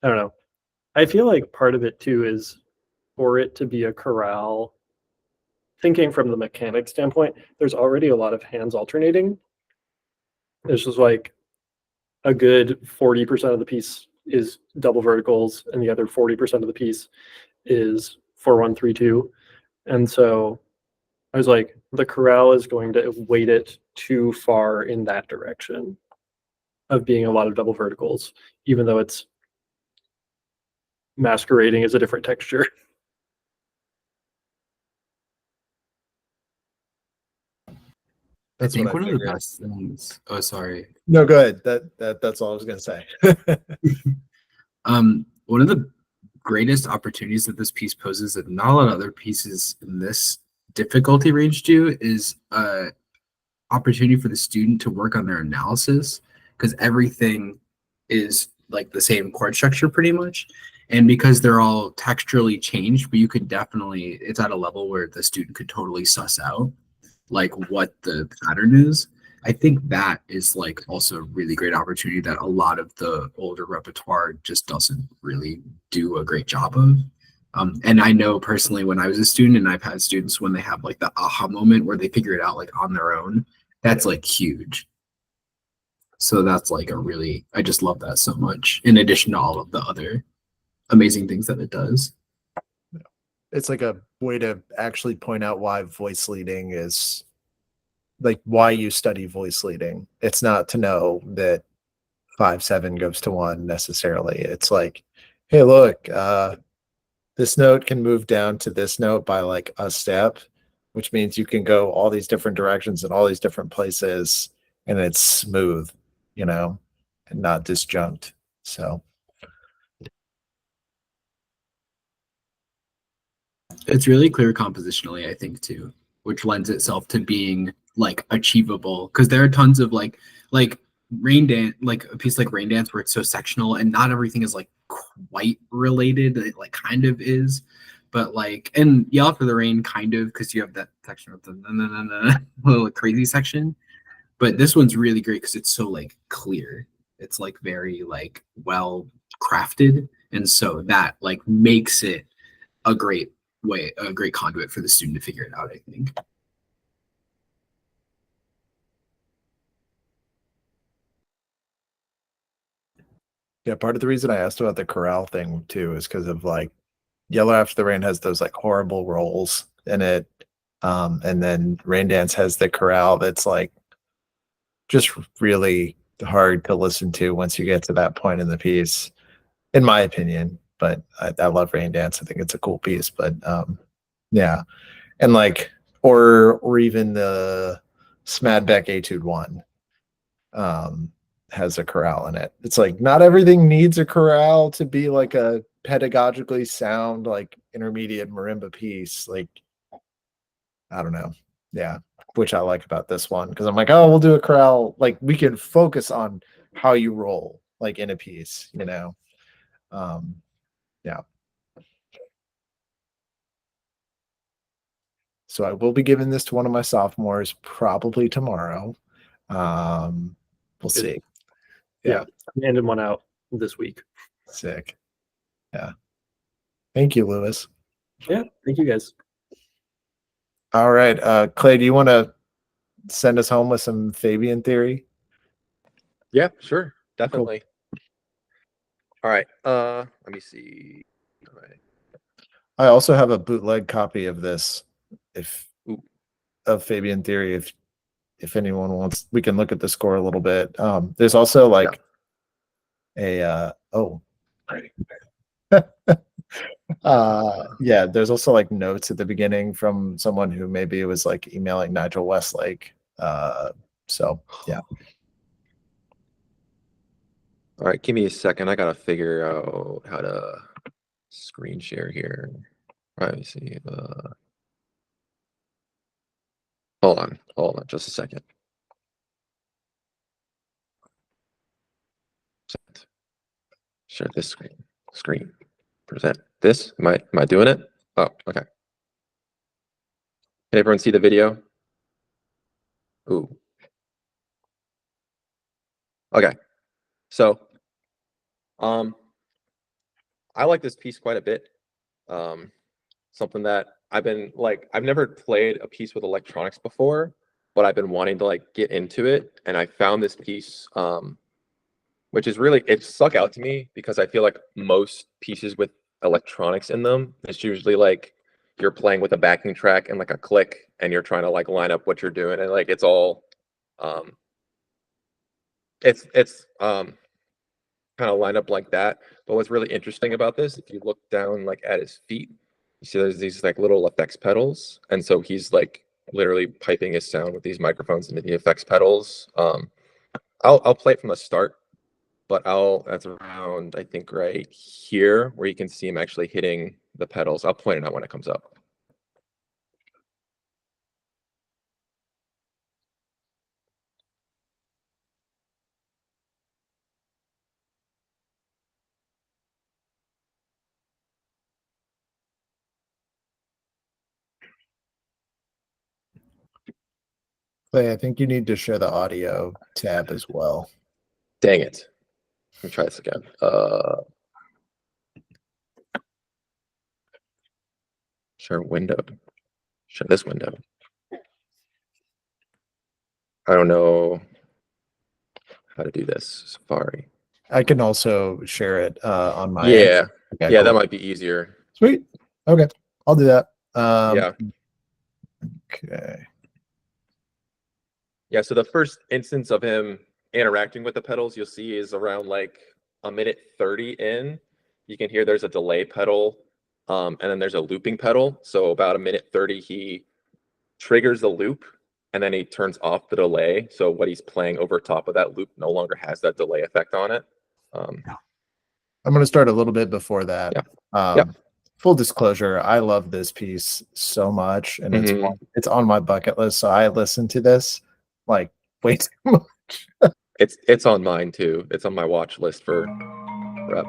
I don't know. I feel like part of it too is for it to be a chorale, thinking from the mechanic standpoint, there's already a lot of hands alternating. It's just like a good 40% of the piece is double verticals and the other 40% of the piece is 4-1-3-2. And so I was like, the chorale is going to weight it too far in that direction of being a lot of double verticals, even though it's masquerading as a different texture. I that's what think I one of the figured. best things. Oh, sorry. No, go ahead. That's all I was gonna say. One of the greatest opportunities that this piece poses that not a lot of other pieces in this difficulty range do is opportunity for the student to work on their analysis, because everything is like the same chord structure pretty much, and because they're all texturally changed, but you could definitely, it's at a level where the student could totally suss out like what the pattern is. I think that is like also a really great opportunity that a lot of the older repertoire just doesn't really do a great job of. And I know personally when I was a student, and I've had students when they have like the aha moment where they figure it out like on their own, that's like huge. So that's like a really, I just love that so much, in addition to all of the other amazing things that it does. It's like a way to actually point out why voice leading is like why you study voice leading. It's not to know that 5/7 goes to 1 necessarily. It's like, hey, look, this note can move down to this note by like a step, which means you can go all these different directions and all these different places, and it's smooth, you know, and not disjunct. So It's really clear compositionally, I think, too, which lends itself to being like achievable. Because there are tons of like Rain Dance, like a piece like Rain Dance, where it's so sectional and not everything is like quite related. It like kind of is, but like, and Yell for the Rain kind of, because you have that section of the little crazy section. But this one's really great because it's so like clear. It's like very like well crafted, and so that like makes it a great way, a great conduit for the student to figure it out, I think. yeah, part of the reason I asked about the chorale thing too is because of like Yellow After the Rain has those like horrible rolls in it. And then Rain Dance has the chorale that's like just really hard to listen to once you get to that point in the piece, in my opinion. But I love Rain Dance. I think it's a cool piece. But yeah. And like or even the Smadbeck Etude 1 has a chorale in it. It's like not everything needs a chorale to be like a pedagogically sound, like intermediate marimba piece. Like, I don't know. Yeah. Which I like about this one because I'm like, oh, we'll do a chorale. Like, we can focus on how you roll, like in a piece, you know? Yeah. So I will be giving this to one of my sophomores probably tomorrow. We'll see. Yeah, I'm handing one out this week. Sick. Yeah. Thank you, Lewis. Yeah, thank you guys. All right. Clay, do you want to send us home with some Fabian theory? Yeah, sure, definitely. All right. Let me see. All right. I also have a bootleg copy of this, if Ooh. of Fabian theory. If anyone wants, we can look at the score a little bit. There's also like yeah, there's also like notes at the beginning from someone who maybe was like emailing Nigel Westlake. So yeah. All right, give me a second. I gotta figure out how to screen share here. Let me see. Hold on, just a second. Share this screen. Present this. Am I doing it? Oh, okay. Can everyone see the video? Ooh. Okay. So, I like this piece quite a bit. Something that I've never played a piece with electronics before, but I've been wanting to like get into it, and I found this piece, which is really, it stuck out to me because I feel like most pieces with electronics in them, it's usually like you're playing with a backing track and like a click, and you're trying to like line up what you're doing, and like it's all, it's kind of lined up like that. But what's really interesting about this, if you look down like at his feet, you see there's these like little effects pedals, and so he's like literally piping his sound with these microphones into the effects pedals. I'll play it from the start, but that's around, I think, right here where you can see him actually hitting the pedals. I'll point it out when it comes up. Clay, I think you need to share the audio tab as well. Dang it. Let me try this again. Share window. Share this window. I don't know how to do this. Safari. I can also share it on my Yeah. end. Okay, Yeah, cool. that might be easier. Sweet. Okay, I'll do that. Yeah. Okay. Yeah, so the first instance of him interacting with the pedals you'll see is around like a minute 30 in. You can hear there's a delay pedal, and then there's a looping pedal. So about a minute 30, he triggers the loop and then he turns off the delay. So what he's playing over top of that loop no longer has that delay effect on it. I'm going to start a little bit before that. Yeah. Full disclosure, I love this piece so much, and Mhm. it's on my bucket list. So I listen to this like way too much. It's on mine too. It's on my watch list for rep.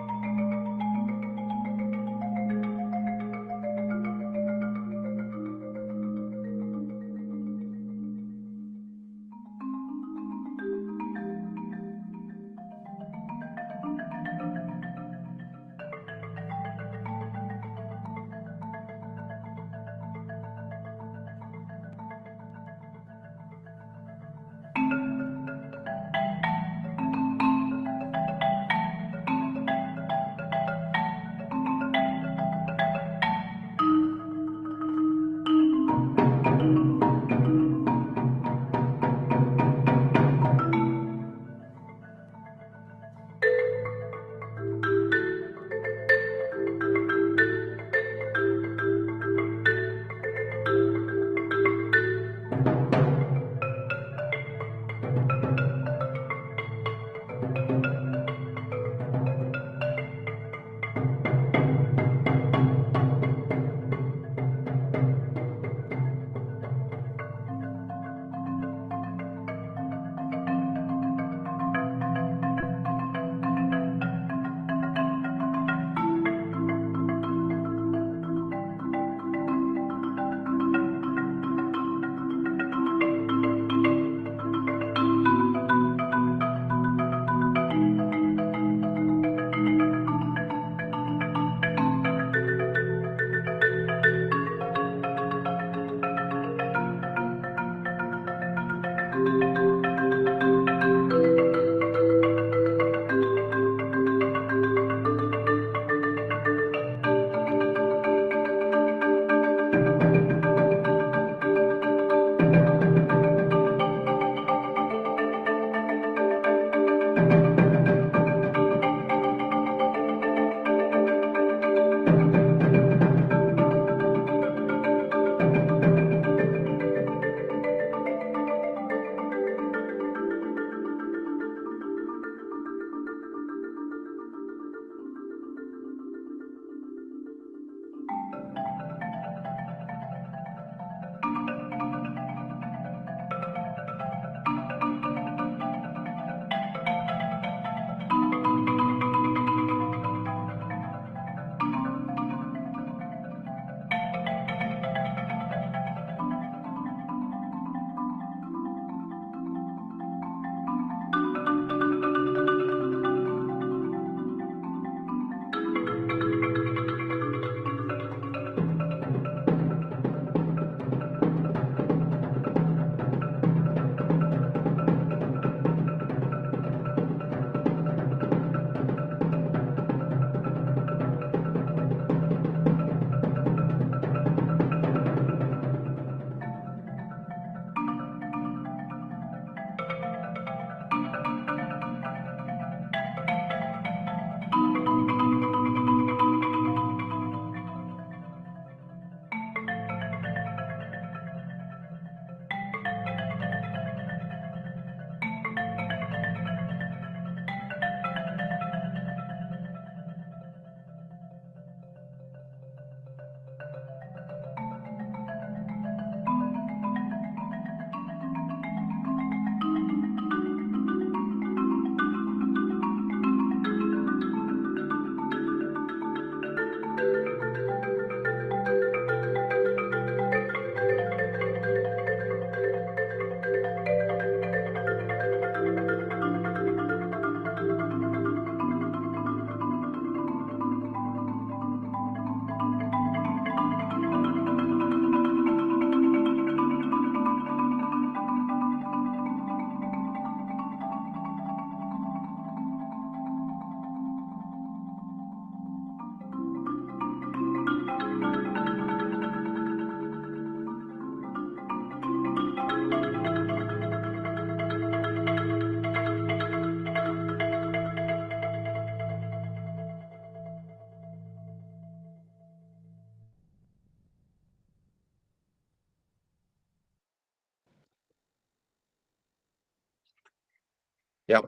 Yep.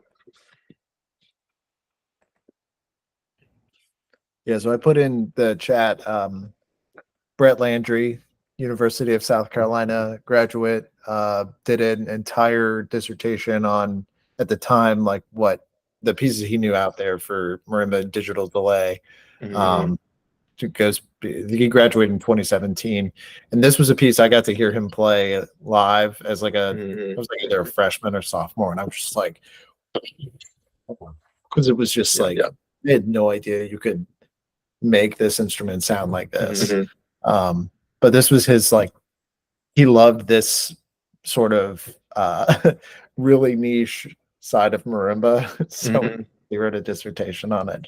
Yeah, so I put in the chat, Brett Landry, University of South Carolina graduate, did an entire dissertation on, at the time, like what the pieces he knew out there for marimba digital delay. Mhm. He graduated in 2017, and this was a piece I got to hear him play live as like I Mhm. was like either a freshman or sophomore, and I was just like, because it was just Yeah, like yeah. I had no idea you could make this instrument sound like this. Mhm. But this was his, like, he loved this sort of really niche side of marimba, so Mhm. he wrote a dissertation on it.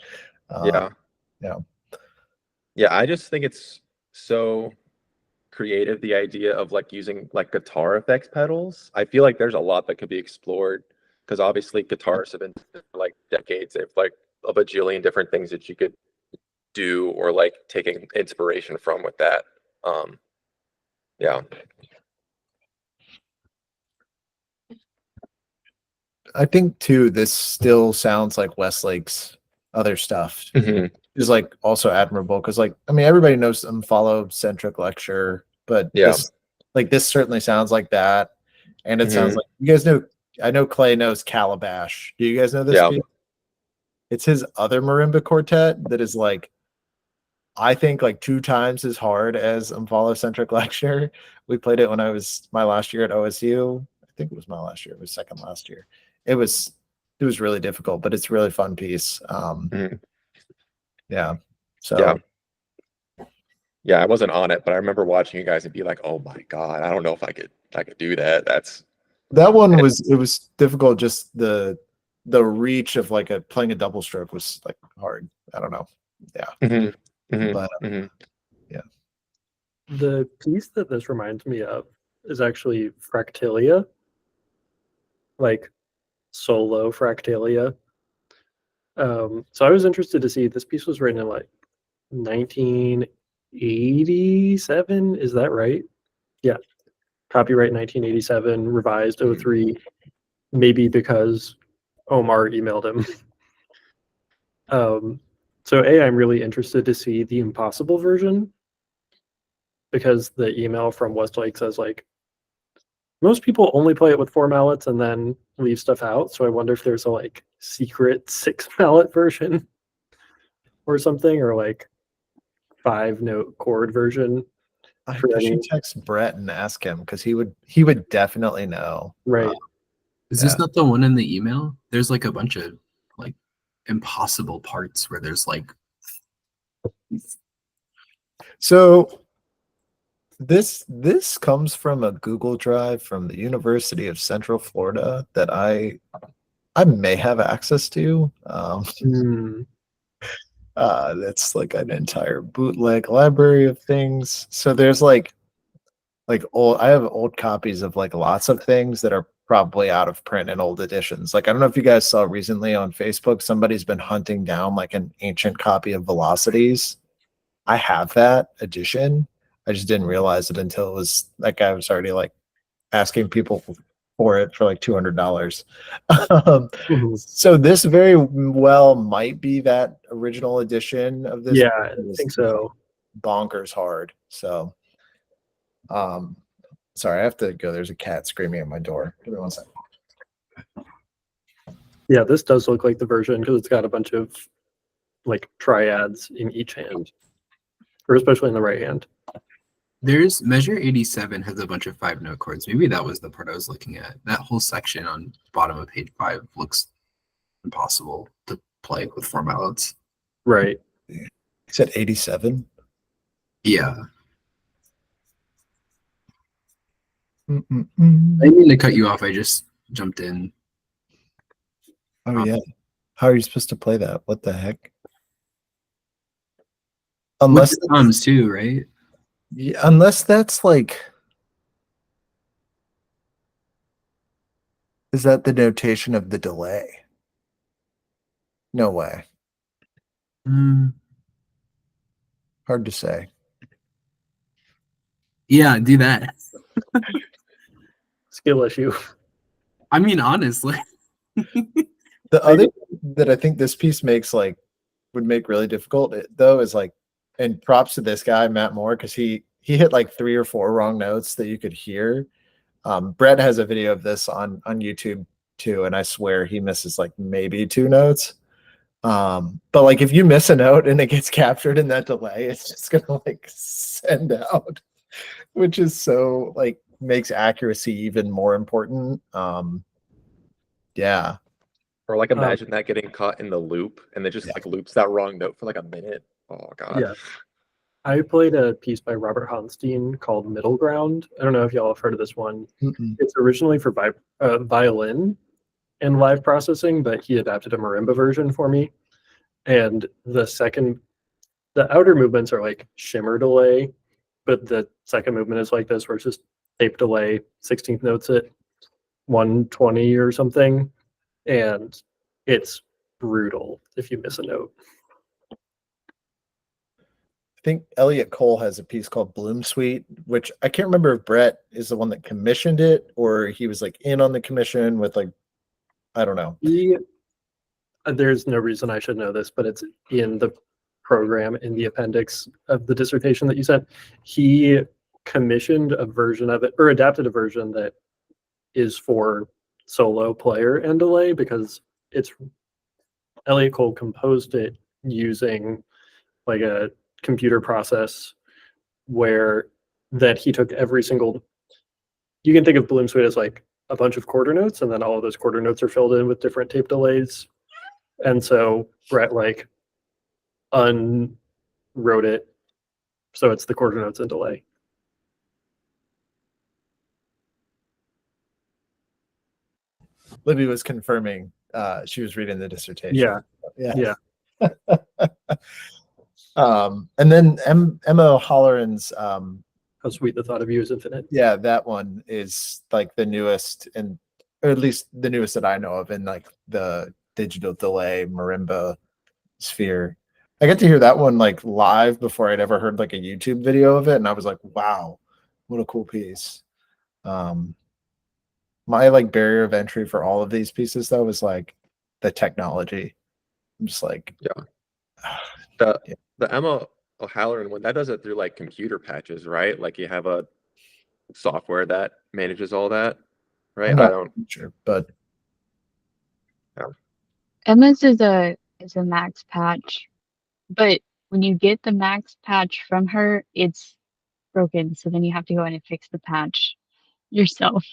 Yeah. Yeah. Yeah, I just think it's so creative, the idea of like using like guitar effects pedals. I feel like there's a lot that could be explored because obviously guitars have been for like decades. They've like a bajillion different things that you could do or like taking inspiration from with that. Yeah. I think too, this still sounds like Westlake's other stuff Mhm. is like also admirable because, like, I mean, everybody knows some follow centric lecture, but Yeah. this certainly sounds like that, and it sounds Mhm. like you guys know. I know Clay knows Calabash. Do you guys know this Yeah. piece? It's his other marimba quartet that is like, I think, like 2 times as hard as Follow centric lecture. We played it when I was my last year at OSU. I think it was my last year. It was second last year. It was really difficult, but it's a really fun piece. Mhm. Yeah. So Yeah. Yeah, I wasn't on it, but I remember watching you guys and be like, "Oh my God, I don't know if I could do that." That's that one was difficult. Just the reach of like playing a double stroke was like hard. I don't know. Yeah. Mhm. Mhm. But Mhm. yeah. The piece that this reminds me of is actually Fractalia, like solo Fractalia. So I was interested to see this piece was written in like 1987. Is that right? Yeah. Copyright 1987, revised Mhm. 03, maybe because Omar emailed him. So I'm really interested to see the impossible version because the email from Westlake says like most people only play it with 4 mallets and then leave stuff out. So I wonder if there's a like secret 6 mallet version or something, or like 5 note chord version for You any. should text Brett and ask him because he would definitely know. Right. Is Yeah. this not the one in the email? There's like a bunch of like impossible parts where there's like So this comes from a Google Drive from the University of Central Florida that I may have access to. Hmm. That's like an entire bootleg library of things. So there's like old. I have old copies of like lots of things that are probably out of print in old editions. Like I don't know if you guys saw recently on Facebook, somebody's been hunting down like an ancient copy of Velocities. I have that edition. I just didn't realize it until it was that guy was already like asking people for it for like $200. um, Mhm. so this very well might be that original edition of this. Yeah, I It was think so. bonkers hard. So, sorry, I have to go. There's a cat screaming at my door. Give me one second. Yeah, this does look like the version because it's got a bunch of like triads in each hand, or especially in the right hand. there's measure 87 has a bunch of 5 note chords. Maybe that was the part I was looking at. That whole section on bottom of page 5 looks impossible to play with 4 mallets. Right. He said 87. Yeah. I Mm-mm-mm. didn't mean to cut you off. I just jumped in. Oh yeah. How are you supposed to play that? What the heck? With Unless the thumbs too, right? yeah, unless that's like, is that the notation of the delay? No way. Mm, Hard to say. yeah, do that. Skill issue. I mean, honestly. The other that I think this piece makes like would make really difficult though is like, and props to this guy Matt Moore because he hit like 3 or 4 wrong notes that you could hear. Brett has a video of this on YouTube too, and I swear he misses like maybe 2 notes. But like if you miss a note and it gets captured in that delay, it's just gonna like send out, which is so like makes accuracy even more important. Yeah. Or like imagine that getting caught in the loop and it just like loops that wrong note for like a minute. Oh god. Yeah. I played a piece by Robert Honstein called Middle Ground. I don't know if y'all have heard of this one. It's originally for violin and live processing, but he adapted a marimba version for me. And the outer movements are like shimmer delay, but the second movement is like this, where it's just tape delay, 16th notes at 120 or something. And it's brutal if you miss a note. I think Elliot Cole has a piece called Bloom Suite, which I can't remember if Brett is the one that commissioned it or he was like in on the commission with like, I don't know. There's no reason I should know this, but it's in the program in the appendix of the dissertation that you sent. He commissioned a version of it or adapted a version that is for solo player and delay because it's Elliot Cole composed it using like a computer process where that he took every single, you can think of Bloom Suite as like a bunch of quarter notes, and then all of those quarter notes are filled in with different tape delays. And so Brett like unwrote it so it's the quarter notes and delay. Libby was confirming she was reading the dissertation. Yeah. And then Emma O'Halloran's How Sweet the Thought of You is Infinite. yeah, that one is like the newest, and or at least the newest that I know of in like the digital delay marimba sphere. I got to hear that one like live before I'd ever heard like a YouTube video of it, and I was like, wow, what a cool piece. My like barrier of entry for all of these pieces though was like the technology. I'm just like, The Emma O'Halloran one, that does it through like computer patches, right? Like you have a software that manages all that, right? I'm I not don't sure, but Emma's is a max patch, but when you get the max patch from her, it's broken. So then you have to go in and fix the patch yourself.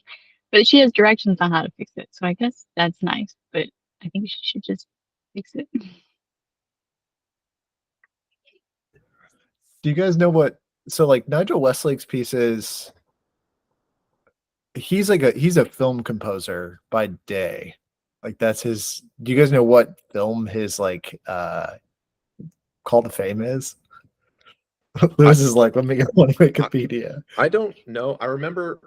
But she has directions on how to fix it, so I guess that's nice. But I think she should just fix it. do you guys know what? So like Nigel Westlake's pieces, he's a film composer by day. Like that's his. Do you guys know what film his like call to fame is? Lewis is like, let me go on Wikipedia. I don't know. I remember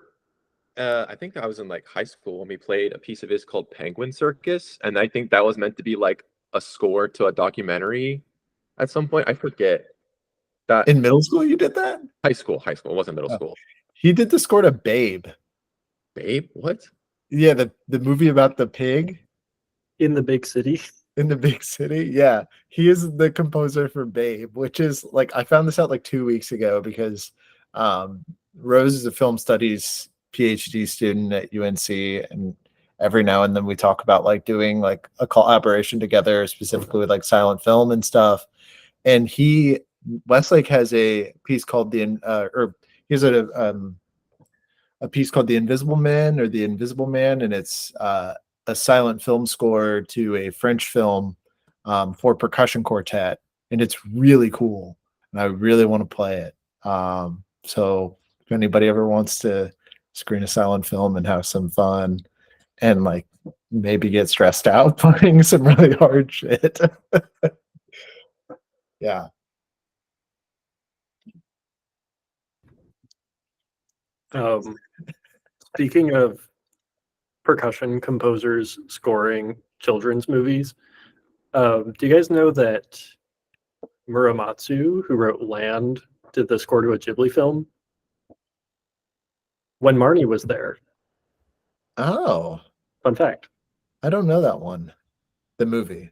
I think I was in like high school when we played a piece of his called Penguin Circus, and I think that was meant to be like a score to a documentary at some point. I forget. That In middle school, you did that? high school. It wasn't middle Oh. school. He did the score to Babe. Babe, what? Yeah, the movie about the pig In the big city. in the big city. Yeah, he is the composer for Babe, which is like I found this out like 2 weeks ago because Rose is a film studies PhD student at UNC, and every now and then we talk about like doing like a collaboration together, specifically with like silent film and stuff. And Westlake has a piece called here's a piece called The Invisible Man or The Invisible Man, and it's a silent film score to a French film for percussion quartet, and it's really cool, and I really want to play it. So if anybody ever wants to screen a silent film and have some fun and like maybe get stressed out playing some really hard shit. Yeah. Speaking of percussion composers scoring children's movies, do you guys know that Muramatsu, who wrote Land, did the score to a Ghibli film? When Marnie was there. Oh, Fun fact. I don't know that one. The movie.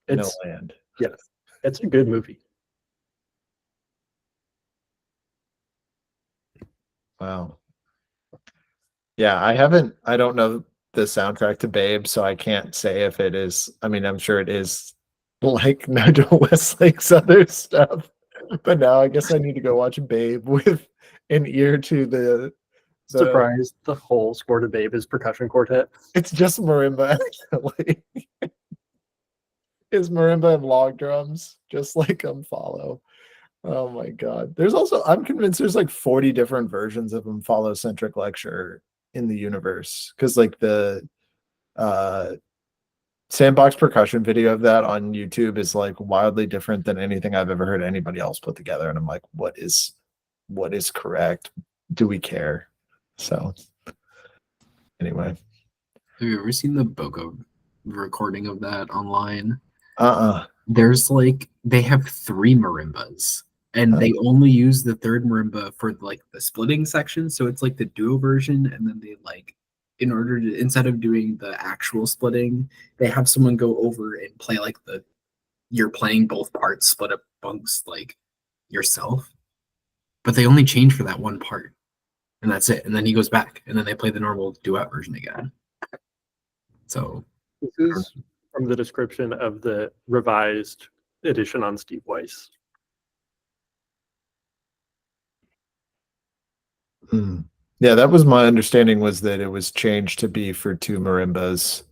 No It's Land. yes, it's a good movie. Wow. Yeah, I don't know the soundtrack to Babe, so I can't say if it is. I mean, I'm sure it is like Nigel Westlake's other stuff. But now I guess I need to go watch Babe with an ear to the Surprised the whole score to Babe is percussion quartet. it's just marimba actually. Is marimba and log drums, just like Follow. Oh my god. There's also I'm convinced there's like 40 different versions of Follow centric lecture in the universe. Cause like the uh sandbox percussion video of that on YouTube is like wildly different than anything I've ever heard anybody else put together. And I'm like, what is correct? Do we care? So anyway. Have you ever seen the Bogo recording of that online? Uh-uh. There's like they have 3 marimbas, and they only use the third marimba for like the splitting section. So it's like the duo version, and then they like in order to instead of doing the actual splitting, they have someone go over and play like the you're playing both parts split up amongst like yourself. But they only change for that one part. And that's it. And then he goes back, and then they play the normal duet version again. So This is from the description of the revised edition on Steve Weiss. Yeah, that was my understanding, was that it was changed to be for 2 marimbas.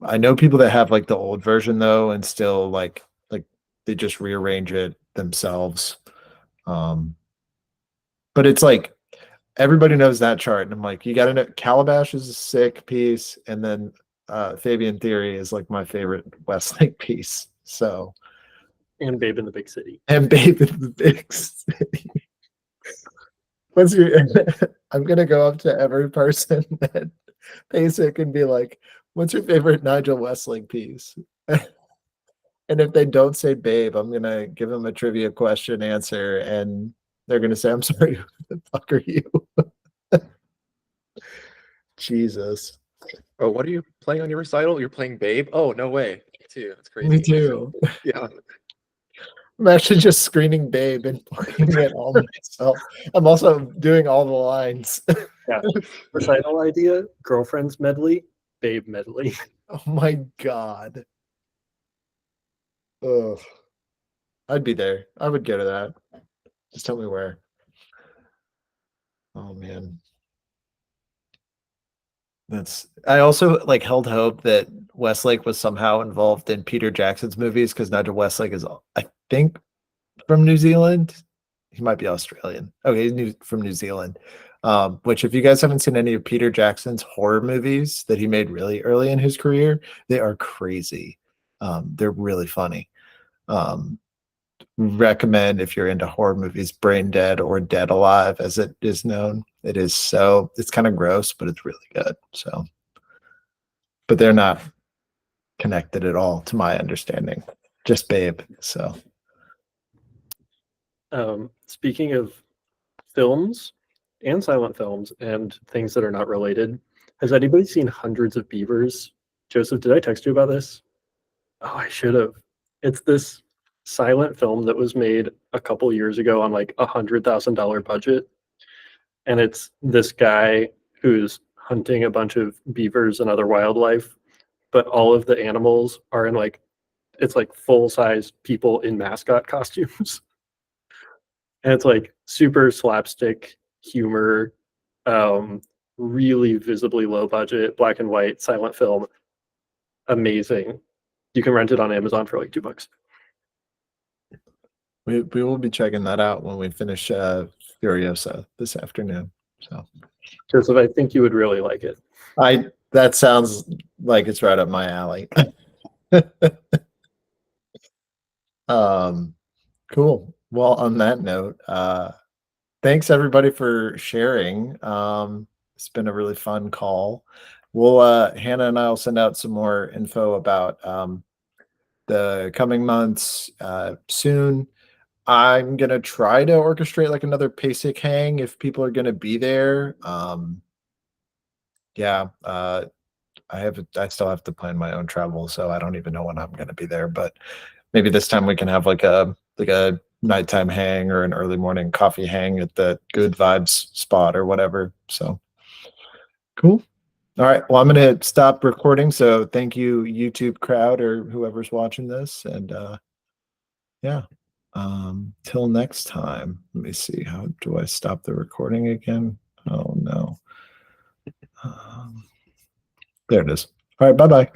I know people that have like the old version though, and still like they just rearrange it themselves. But it's like everybody knows that chart, and I'm like, you gotta know Calabash is a sick piece, and then Fabian Theory is like my favorite Westlake piece. So And Babe in the Big City. and Babe in the Big City. What's your I'm gonna go up to every person that basic and be like, what's your favorite Nigel Westlake piece? And if they don't say Babe, I'm gonna give them a trivia question answer, and they're gonna say, I'm sorry, who the fuck are you? Jesus. Oh, what are you playing on your recital? You're playing Babe? Oh, no way. Me too. That's crazy. Me too. Yeah. I'm actually just screening Babe and playing it all myself. I'm also doing all the lines. Yeah. Recital idea, Girlfriends medley, Babe medley. Oh my god. Ugh. I'd be there. I would go to that. Just tell me where. Oh man. I also like held hope that Westlake was somehow involved in Peter Jackson's movies, because Nigel Westlake is, I think, from New Zealand. He might be Australian. Okay, he's from New Zealand. Which, if you guys haven't seen any of Peter Jackson's horror movies that he made really early in his career, they are crazy. They're really funny. Recommend, if you're into horror movies, Brain Dead or Dead Alive, as it is known. It's kind of gross, but it's really good. So, but they're not connected at all, to my understanding. Just Babe. So, Speaking of films and silent films and things that are not related, has anybody seen Hundreds of Beavers? Joseph, did I text you about this? Oh, I should have. It's this silent film that was made a couple years ago on like $100,000 budget. And it's this guy who's hunting a bunch of beavers and other wildlife, but all of the animals are in like, it's like full-size people in mascot costumes. And it's like super slapstick humor, really visibly low budget, black and white, silent film. Amazing. You can rent it on Amazon for like $2. we will be checking that out when we finish Furiosa this afternoon. So, Joseph, I think you would really like it. that sounds like it's right up my alley. Cool. Well, on that note, thanks everybody for sharing. It's been a really fun call. Hannah and I will send out some more info about the coming months soon. I'm gonna try to orchestrate like another PASIC hang if people are gonna be there. Yeah, I still have to plan my own travel, so I don't even know when I'm going to be there. But maybe this time we can have like a nighttime hang or an early morning coffee hang at the Good Vibes spot or whatever. So cool. All right. Well, I'm going to stop recording. So thank you, YouTube crowd, or whoever's watching this. And yeah, till next time. Let me see. How do I stop the recording again? Oh, no. There it is. All right. Bye-bye.